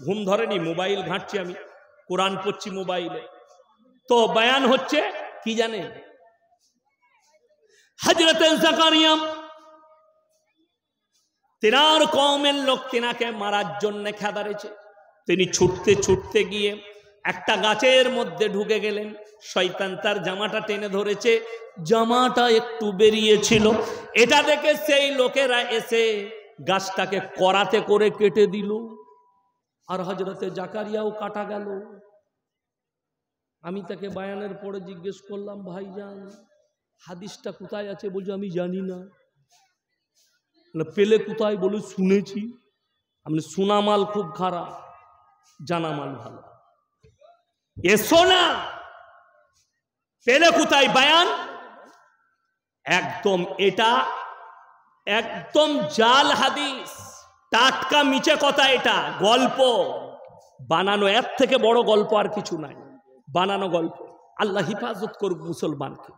ঘুম ধরেনি, মোবাইল ঘাঁটছি, আমি কোরআন পড়ছি মোবাইলে। তো বায়ান হচ্ছে কি জানেন? হযরত জাকারিয়া, তেনার কওমের লোক তেনাকে মারার জন্য খেদারেছে। তিনি ছুটতে ছুটতে গিয়ে একটা গাছের মধ্যে ঢুকে গেলেন। শয়তান তার জামাটা টেনে ধরেছে, জামাটা একটু বেরিয়েছিল। এটা দেখে সেই লোকেরা এসে গাছটাকে করাতে করে কেটে দিল, আর হযরতে জাকারিয়াও কাটা গেল। আমি তাকে বায়ানের পরে জিজ্ঞেস করলাম, ভাইজান হাদিসটা কোথায় আছে? বলছে আমি জানি না। পেলে কোথায়? বলে শুনেছি। আমি শোনা মাল খুব খারাপ, জানা মাল ভালো। এসো না, পেলে কোথায় বায়ান? একদম এটা একদম জাল হাদিস, টাটকা মিছে কথা। এটা গল্প বানানো, এর থেকে বড় গল্প আর কিছু নাই। বানানো গল্প। আল্লাহ হিফাজত করুক মুসলমানকে।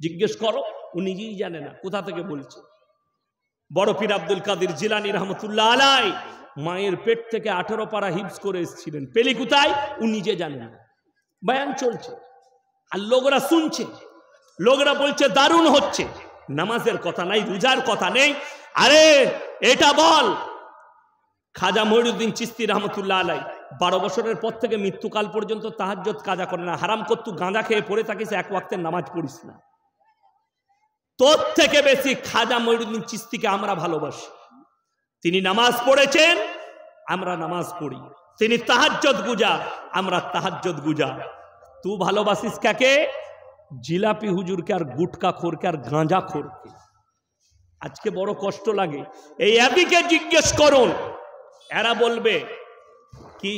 জিজ্ঞেস করো, ও নিজেই জানে না কোথা থেকে বলছে। বড় পীর আব্দুল কাদের জিলানী রহমতুল্লাহ আলাই মায়ের পেট থেকে 18 পারা হিফজ করে এসেছিলেন। পেলি কোথায়? ও নিজে জানে না। বয়ান চলছে আর লোকরা শুনছে, লোকরা বলছে দারুণ হচ্ছে। নামাজের কথা নাই, রোজার কথা নেই। আরে এটা বল, খাজা মঈনুদ্দিন চিশতি রহমতুল্লাহ আলাই 12 বছরের পর থেকে মৃত্যুকাল পর্যন্ত তাহাজ্জুদ কাজা করে না। হারাম করতু, গাঁজা খেয়ে পড়ে থাকিস, এক ওয়াক্তের নামাজ পড়িস না। তোর থেকে বেশি খাজা মঈনুদ্দিন চিশতিকে আমরা ভালোবাসি। তিনি নামাজ পড়েছেন, আমরা নামাজ পড়ি। তিনি তাহাজ্জুদ গুজার, আমরা তাহাজ্জুদ গুজার। তুই ভালোবাসিস কাকে? জিলাপি হুজুরকে, আর গুটকা খোরকে, আর গাঁজা খোরকে। আজকে বড় কষ্ট লাগে। এই আদিকে জিজ্ঞেস করুন, এরা বলবে কি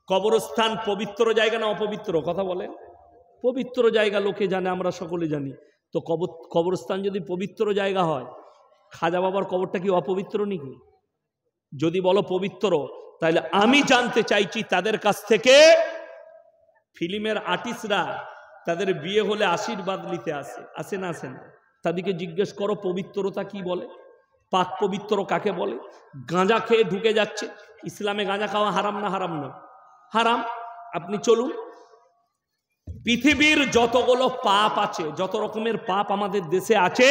কবরস্থান পবিত্র জায়গা না অপবিত্র? কথা বলেন। পবিত্র জায়গা লোকে জানে, আমরা সকলে জানি। তো কবরস্থান যদি পবিত্র জায়গা হয়, খাজা বাবার কবরটা কি অপবিত্র নাকি? যদি বলো পবিত্র, তাহলে আমি জানতে চাইছি তাদের কাছ থেকে, ফিল্মের আর্টিস্টরা তাদের বিয়ে হলে আশীর্বাদ নিতে আসে, আসে না আসে না? তাদেরকে জিজ্ঞেস করো পবিত্রতা কি বলে, পাক পবিত্র কাকে বলে? গাঁজা খেয়ে ঢুকে যাচ্ছে। ইসলামে গাঁজা খাওয়া হারাম না? হারাম না? হারাম। আপনি চলুন, পৃথিবীর যতগুলো পাপ আছে, যত রকমের পাপ আমাদের দেশে আছে,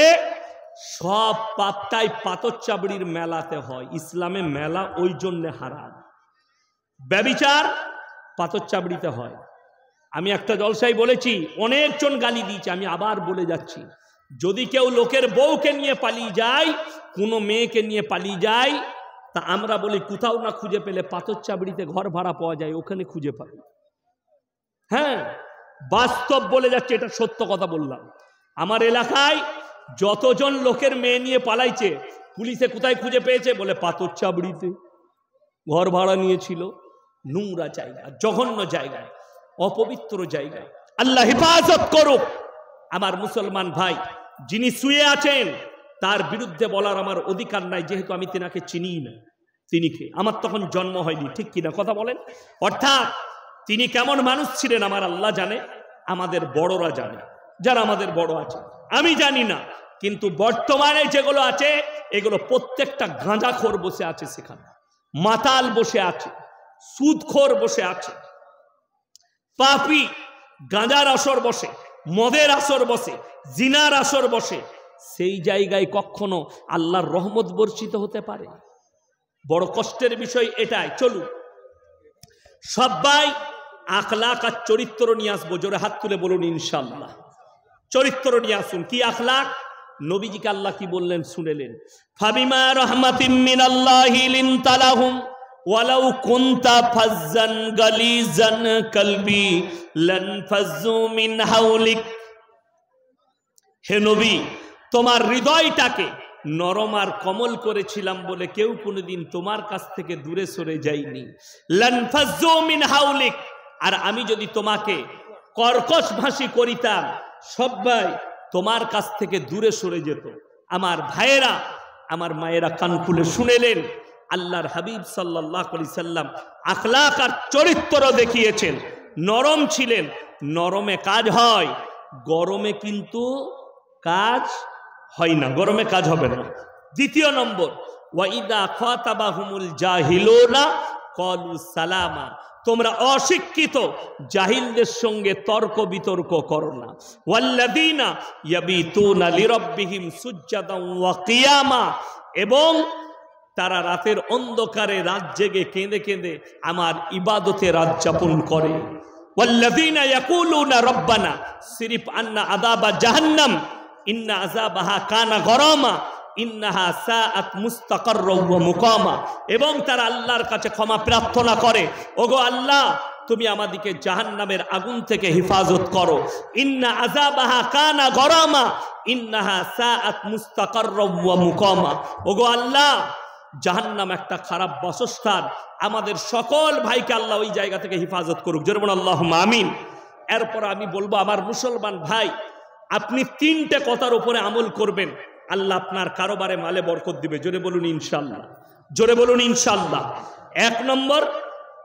সব পাপটাই পাথর চাবড়ির মেলাতে হয়। ইসলামে মেলা ওই জন্য হারাম। ব্যভিচার পাথর চাবড়িতে হয়। আমি একটা জলসায় বলেছি, অনেকজন গালি দিয়েছে, আমি আবার বলে যাচ্ছি, যদি কেউ লোকের বউকে নিয়ে পালিয়ে যায়, কোনো মেয়েকে নিয়ে পালিয়ে যায়, তা আমরা বলি কোথাও না খুঁজে পেলে পাথর চাবড়িতে ঘর ভাড়া পাওয়া যায়, ওখানে খুঁজে পাবে। হ্যাঁ, বাস্তব বলে যাচ্ছে, এটা সত্য কথা বললাম। আমার এলাকায় যতজন লোকের মেয়ে নিয়ে পালাইছে, পুলিশে কোথায় খুঁজে পেয়েছে? বলে পাথর চাবড়িতে ঘর ভাড়া নিয়েছিল। নোংরা জায়গা, জঘন্য জায়গায়, অপবিত্র জায়গায়। আল্লাহ হেফাজত করুক। আমার মুসলমান ভাই, যিনি শুয়ে আছেন তার বিরুদ্ধে বলার আমার অধিকার নাই, যেহেতু আমি তেনাকে চিনি না। তিনি কে? আমার তখন জন্ম হয়নি, ঠিক কিনা কথা বলেন? অর্থাৎ তিনি কেমন মানুষ ছিলেন আমার আল্লাহ জানে, আমাদের বড়রা জানে, যারা আমাদের বড় আছে। আমি জানি না, কিন্তু বর্তমানে যেগুলো আছে এগুলো প্রত্যেকটা গাঁজাখোর বসে আছে সেখানে, মাতাল বসে আছে, সুদখোর বসে আছে, পাপী গাঁজার আসর বসে, মদের আসর বসে, জিনার আসর বসে। সেই জায়গায় কখনো আল্লাহর রহমত বর্ষিত হতে পারে? বড় কষ্টের বিষয় এটাই। চলুন সবাই আখলাক আর চরিত্র নিয়ে আসবো। জোরে হাত তুলে বলুন ইনশাআল্লাহ। চরিত্র নিয়ে আসুন। কি আখলাক? নবীজিকে আল্লাহ কি বললেন শুনেলেন, ফাবিমা রাহমাতিম মিনাল্লাহি লিনতা লাহুম ওয়ালাউ কুনতা ফাজ্জান গালিজান কলবি লানফাজ্জু মিন হাওলিক। হে নবী, তোমার হৃদয়টাকে নরম আর কমল করেছিলাম বলে কেউ কোনোদিন তোমার কাছ থেকে দূরে সরে যায়নি। লানফাজ্জু মিন হাউলিক, আর আমি যদি তোমাকে কর্কশ ভাষী করিতাম সবাই তোমার কাছ থেকে দূরে সরে যেত। আমার ভাইয়েরা, আমার মায়েরা কান খুলে শুনেলেন, আল্লাহর হাবিব সাল্লাল্লাহু আলাইহি সাল্লাম আখলাক আর চরিত্র দেখিয়েছেন, নরম ছিলেন। নরমে কাজ হয়, গরমে কিন্তু কাজ হয় না, গরমে কাজ হবে না। দ্বিতীয় নম্বর, ওয়াইদা খাতাবাহুমুল জাহিলুনা ক্বালু সালামা, তোমরা অশিক্ষিত জাহিলদের সঙ্গে তর্ক বিতর্ক করো না। ওয়াল্লাযীনা ইয়াবিতুনা লিরাব্বিহিম সুজদান ওয়া কিয়ামা, এবং তারা রাতের অন্ধকারে রাত জেগে কেঁদে কেঁদে আমার ইবাদতে রাত যাপন করে। ওয়াল্লাযীনা ইয়াকুলুনা রব্বানা সিরিফ আন্না আযাবা জাহান্নাম ইন্না আযাবাহা কানা গরামা ইন্নাহা সাআত মুস্তাকাররা ওয়া মুকামা, এবং তারা আল্লাহর কাছে ক্ষমা প্রার্থনা করে, ওগো আল্লাহ তুমি আমাদেরকে জাহান্নামের আগুন থেকে হেফাজত করো। ইন্না আযাবাহা কানা গরামা ইন্নাহা সাআত মুস্তাকাররা ওয়া মুকামা, ওগো আল্লাহ জাহান্নাম একটা খারাপ বাসস্থান, আমাদের সকল ভাইকে আল্লাহ ওই জায়গা থেকে হেফাজত করুক। জোরে বলুন আল্লাহুম্মা আমিন। এরপর আমি বলবো, আমার মুসলমান ভাই, আপনি তিনটে কথার উপরে আমল করবেন, আল্লাহ আপনার কারোবারে মালে বরকত দিবে। জোরে বলুন ইনশাআল্লাহ, জোরে বলুন ইনশাআল্লাহ। এক নম্বর,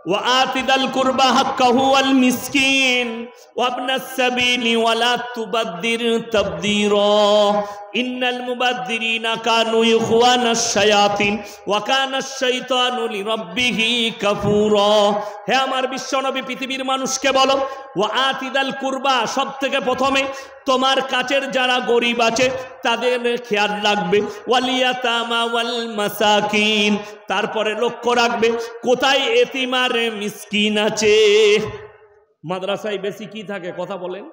ওয়াআতিদাল কুরবা হাক্কাহু ওয়াল মিসকিন ওয়াবনাস সাবিলি ওয়ালা তুবাদ্দির তাবদীরা ইন্নাল মুবাদ্দিরিনা কানু ইখওয়ানাশ শায়াতিন ওয়া কানাশ শাইতানু লিরাব্বিহি কাফুরা। হে আমার বিশ্বনবী, পৃথিবীর মানুষকে বলো, ওয়াআতিদাল কুরবা, সবথেকে প্রথমে তোমার কাছের যারা গরিব আছে তাদের খেয়াল রাখবে, ওয়ালিয়াতামা ওয়াল মাসাকিন, তারপরে লক্ষ্য রাখবে কোথায় এতিম আর মিসকিন আছে। মাদ্রাসায় বেশি কি থাকে কথা বলেন?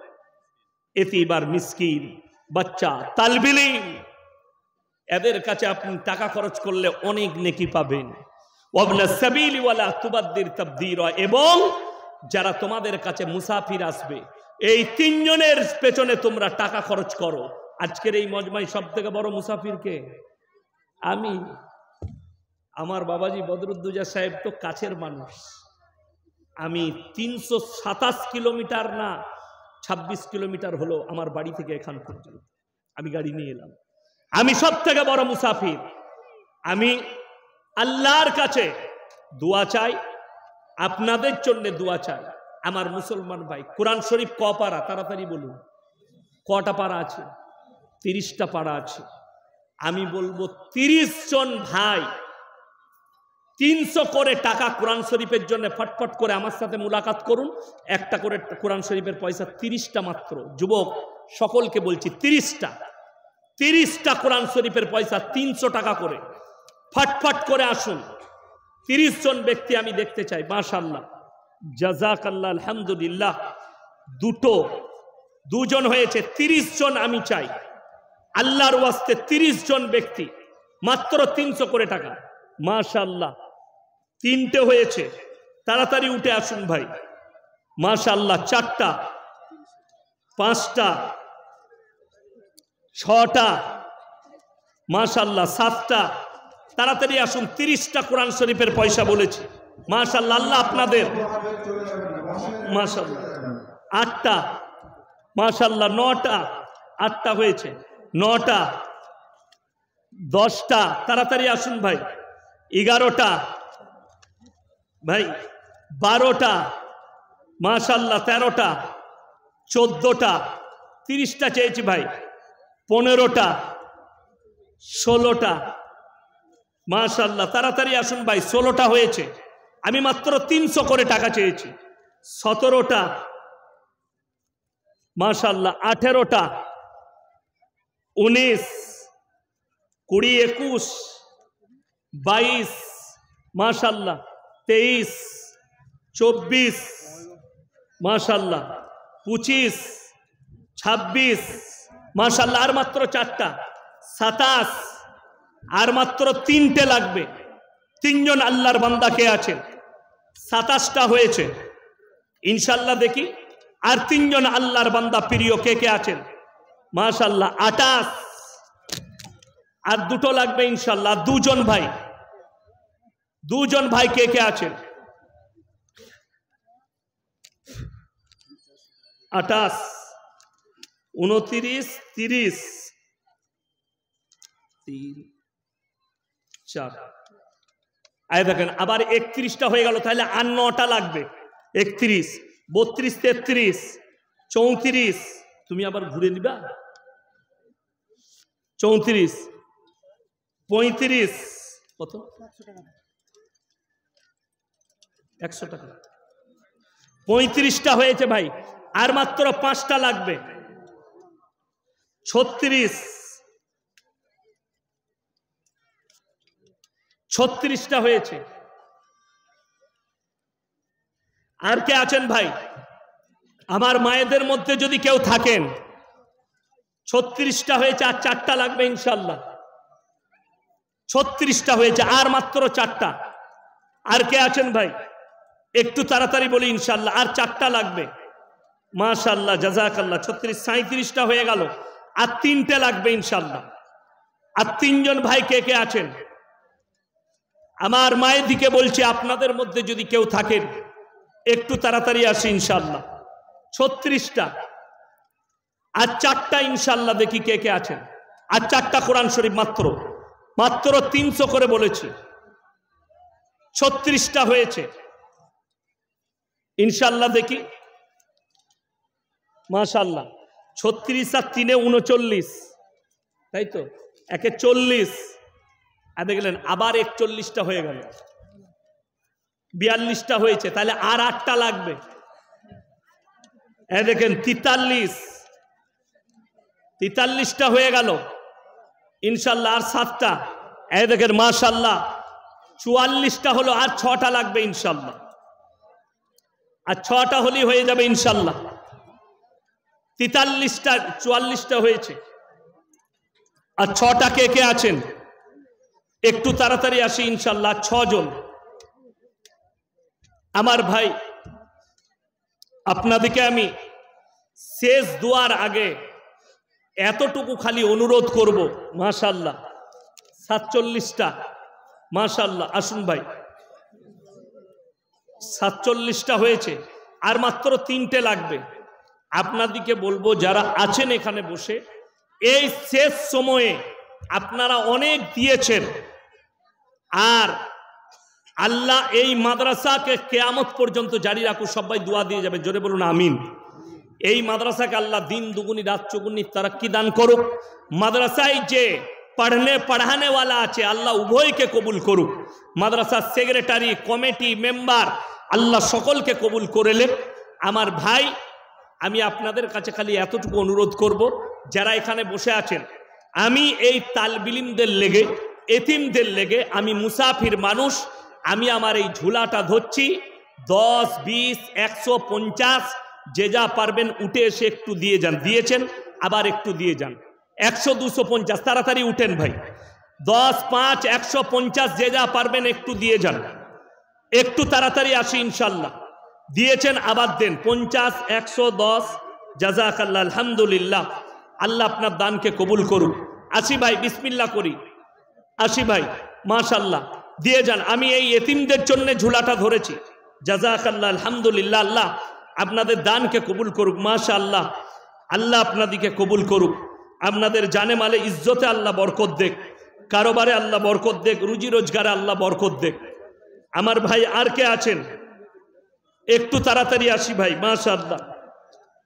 এতিম আর মিসকিন, বাচ্চা, তালবিল ইলম, এদের কাছে আপনি টাকা খরচ করলে অনেক নেকি পাবেন। ওয়াবনাস সাবিলি ওয়ালা তুবাদ্দির তাবদীরা, এবং যারা তোমাদের কাছে মুসাফির আসবে, এই তিনজনের পেছনে তোমরা টাকা খরচ করো। আজকের এই মজমায় সব থেকে বড় মুসাফির কে? আমি। আমার বাবাজি বদরুদ্দোজা সাহেব তো কাছের মানুষ। আমি 327 কিলোমিটার না 26 কিলোমিটার হলো আমার বাড়ি থেকে এখান পর্যন্ত আমি গাড়ি নিয়ে এলাম। আমি সব থেকে বড় মুসাফির। আমি আল্লাহর কাছে দোয়া চাই, আপনাদের জন্য দোয়া চাই। আমার মুসলমান ভাই, কোরআন শরীফ ক পারা? তাড়াতাড়ি বলুন। কটা পারা আছে? 30টা পারা আছে। আমি বলবো 30 জন ভাই 300 করে টাকা কোরআন শরীফের জন্য ফটফট করে আমার সাথে মুলাকাত করুন। একটা করে কোরআন শরীফের পয়সা 30টা মাত্র। যুবক সকলকে বলছি, 30টা কোরআন শরীফের পয়সা 300 টাকা করে ফটফট করে আসুন। 30 জন ব্যক্তি আমি দেখতে চাই। মাশাআল্লাহ, জাযাকাল্লাহ, আলহামদুলিল্লাহ। দুজন হয়েছে, 30 জন আমি চাই আল্লাহর ওয়াস্তে। 30 জন ব্যক্তি মাত্র 300 করে টাকা। মাশাআল্লাহ, 3টে হয়েছে, তাড়াতাড়ি উঠে আসুন ভাই। মাশাআল্লাহ, 4টা, 5টা, 6টা, মাশাআল্লাহ 7টা, তাড়াতাড়ি আসুন। 30টা কোরআন শরীফের পয়সা বলেছি। মাশাআল্লাহ, আল্লাহ আপনাদের। মাশাআল্লাহ, 8টা, মাশাআল্লাহ 9টা, 8টা হয়েছে, 9টা, 10টা, তাড়াতাড়ি আসুন ভাই। 11টা ভাই, 12টা, মাশাআল্লাহ 13টা, 14টা, 30টা চেয়েছি ভাই, 15টা, 16টা, মাশাআল্লাহ তাড়াতাড়ি আসুন ভাই। 16টা হয়েছে, আমি মাত্র 300 করে টাকা চেয়েছি। 17টা, মাশাআল্লাহ 18টা, 19, 20, 21, 22, মাশাআল্লাহ 23, 24, মাশাআল্লাহ 25, 26, মাশাআল্লাহ আর মাত্র 4টা, 27, আর মাত্র 3টে লাগবে। 3 জন আল্লাহর বান্দা কে আছেন? 27টা হয়েছে ইনশাআল্লাহ। দেখি আর 3 জন আল্লাহর বান্দা প্রিয় কে কে আছেন? মাশাআল্লাহ 28 আর দুটো লাগবে ইনশাআল্লাহ। দুজন ভাই কে কে আছেন? 28 29 30 3 4 আয় দেখেন আবার 31টা হয়ে গেল, তাহলে আর 9টা লাগবে। 31 32 33 34, তুমি আবার ঘুরে দিবা, 34 35 কত 100 টাকা 35টা হয়েছে ভাই, আর মাত্র 5টা লাগবে। 36টা হয়েছে। আর কে আছেন ভাই? আমার মায়েদের মধ্যে যদি কেউ থাকেন, 36টা হয়েছে, আর 4টা লাগবে ইনশাল্লাহ। 36টা হয়েছে, আর মাত্র 4টা। আর কে আছেন ভাই? একটু তাড়াতাড়ি বলি ইনশাল্লাহ, আর 4টা লাগবে। মাশাআল্লাহ জাযাকাল্লাহ। 36 37টা হয়ে গেল, আর 3টে লাগবে ইনশাল্লাহ। আর 3জন ভাই কে কে আছেন? আমার মায়ের দিকে বলছি, আপনাদের মধ্যে যদি কেউ থাকেন একটু তাড়াতাড়ি আসি ইনশাল্লাহ। 36টা আর 4টা ইনশাল্লাহ। দেখি কে কে আছেন। আর 4টা কোরআন শরীফ মাত্র 300 করে বলেছি। 36টা হয়েছে ইনশাল্লাহ। দেখি মাশাআল্লাহ। 36 আর 3 39, তাই তো, 1 40, আর দেখলেন আবার 41টা হয়ে গেল, 42টা হয়েছে, তাহলে আর 8টা লাগবে। দেখেন 43টা হয়ে গেল ইনশাল্লাহ, আর 7টা। দেখেন মাশাআল্লাহ 44টা হলো, আর 6টা লাগবে ইনশাল্লাহ। আর 6টা হলেই হয়ে যাবে ইনশাল্লাহ। 44টা হয়েছে, আর 6টা কে কে আছেন? একটু তাড়াতাড়ি আসি ইনশাল্লাহ। 6 জন। আমার ভাই, আপনাদেরকে আমি শেষ দোয়ার আগে এতটুকু খালি অনুরোধ করব। মাশাআল্লাহ 47টা, মাশাআল্লাহ। আসুন ভাই, 47টা হয়েছে, আর মাত্র 3টে লাগবে। আপনাদেরকে বলবো, যারা আছেন এখানে বসে, এই শেষ সময়ে আপনারা অনেক দিয়েছেন, আর আল্লাহ এই মাদ্রাসাকে কিয়ামত পর্যন্ত জারি রাখুক। সবাই দোয়া দিয়ে যাবেন, জোরে বলুন আমিন। এই মাদ্রাসাকে আল্লাহ দিন দুগুনি রাত চৌগুনি তারাক্কি দান করুক। মাদ্রাসায় যে পড়ানে ওয়ালা আছে, আল্লাহ উভয়কে কবুল করুক। মাদ্রাসার সেক্রেটারি, কমিটি, মেম্বার, আল্লাহ সকলকে কবুল করেলেন। আমার ভাই, আমি আপনাদের কাছে খালি এতটুকু অনুরোধ করব, যারা এখানে বসে আছেন, আমি এই তালবিলিমদের লেগে, এতিমদের লেগে, আমি মুসাফির মানুষ, আমি আমার এই ঝুলাটা ধরছি। 10, 20, 150 যে যা পারবেন উঠে এসে একটু দিয়ে যান। দিয়েছেন, আবার একটু দিয়ে যান। 100, 250 তাড়াতাড়ি উঠেন ভাই। 10, 5, 150 যে যা পারবেন একটু দিয়ে যান। একটু তাড়াতাড়ি আসি ইনশাল্লাহ। দিয়েছেন, আবার দেন। 50, 110, জাযাকাল্লাহ। আলহামদুলিল্লাহ, আল্লাহ আপনার দানকে কবুল করুক। আসি ভাই, বিসমিল্লাহ করি। আসি ভাই, মাশাআল্লাহ, দিয়ে যান। আমি এই এতিমদের জন্য ঝুলাটা ধরেছি। জাযাকাল্লাহ, আলহামদুলিল্লাহ। আল্লাহ আপনাদের দানকে কবুল করুক। মাশাআল্লাহ, আল্লাহ আপনাদেরকে কবুল করুক। আপনাদের জানে মালে ইজ্জতে আল্লাহ বরকত দেখ, কারোবারে আল্লাহ বরকত দেখ, রুজি রোজগারে আল্লাহ বরকত দেখ। আমার ভাই, আর কে আছেন? একটু তাড়াতাড়ি আসি ভাই। মাশাআল্লাহ,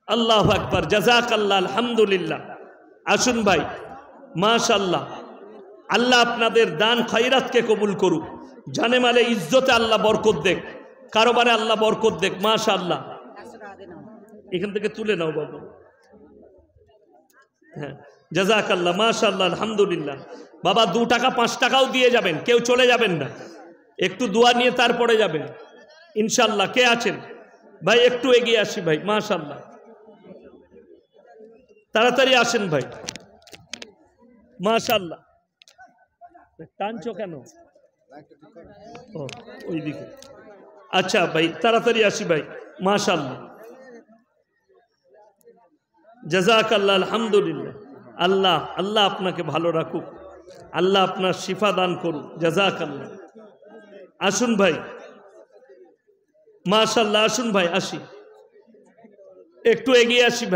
আল্লাহু আকবার, জাযাকাল্লাহ, আলহামদুলিল্লাহ। আসুন ভাই, মাশাআল্লাহ, আল্লাহ আপনাদের দান খয়রাতকে কবুল করুক। জানে মালে ইজ্জতে আল্লাহ বরকত দেখ, কারোবারে আল্লাহ বরকত দেখ। মাশাআল্লাহ, এখান থেকে তুলে নাও বাবু। হ্যাঁ, জাযাকাল্লাহ, মাশাআল্লাহ, আলহামদুলিল্লাহ। বাবা 2 টাকা 5 টাকাও দিয়ে যাবেন, কেউ চলে যাবেন না। একটু দোয়া নিয়ে তারপরে যাবেন ইনশাল্লাহ। কে আছেন ভাই? একটু এগিয়ে আসি ভাই। মাশাআল্লাহ, তাড়াতাড়ি আসেন ভাই। মাশাআল্লাহ, টানছো কেন? ওইদিকে। আচ্ছা ভাই, তাড়াতাড়ি আসি ভাই। মাশাআল্লাহ, জাযাকাল্লাহ, আলহামদুলিল্লাহ। আল্লাহ আল্লাহ আপনাকে ভালো রাখুক, আল্লাহ আপনার শিফা দান করুক। জাযাকাল্লাহ। আসুন ভাই, মাশাআল্লাহ, আসুন ভাই, আসি, একটু এগিয়ে আসি ভাই।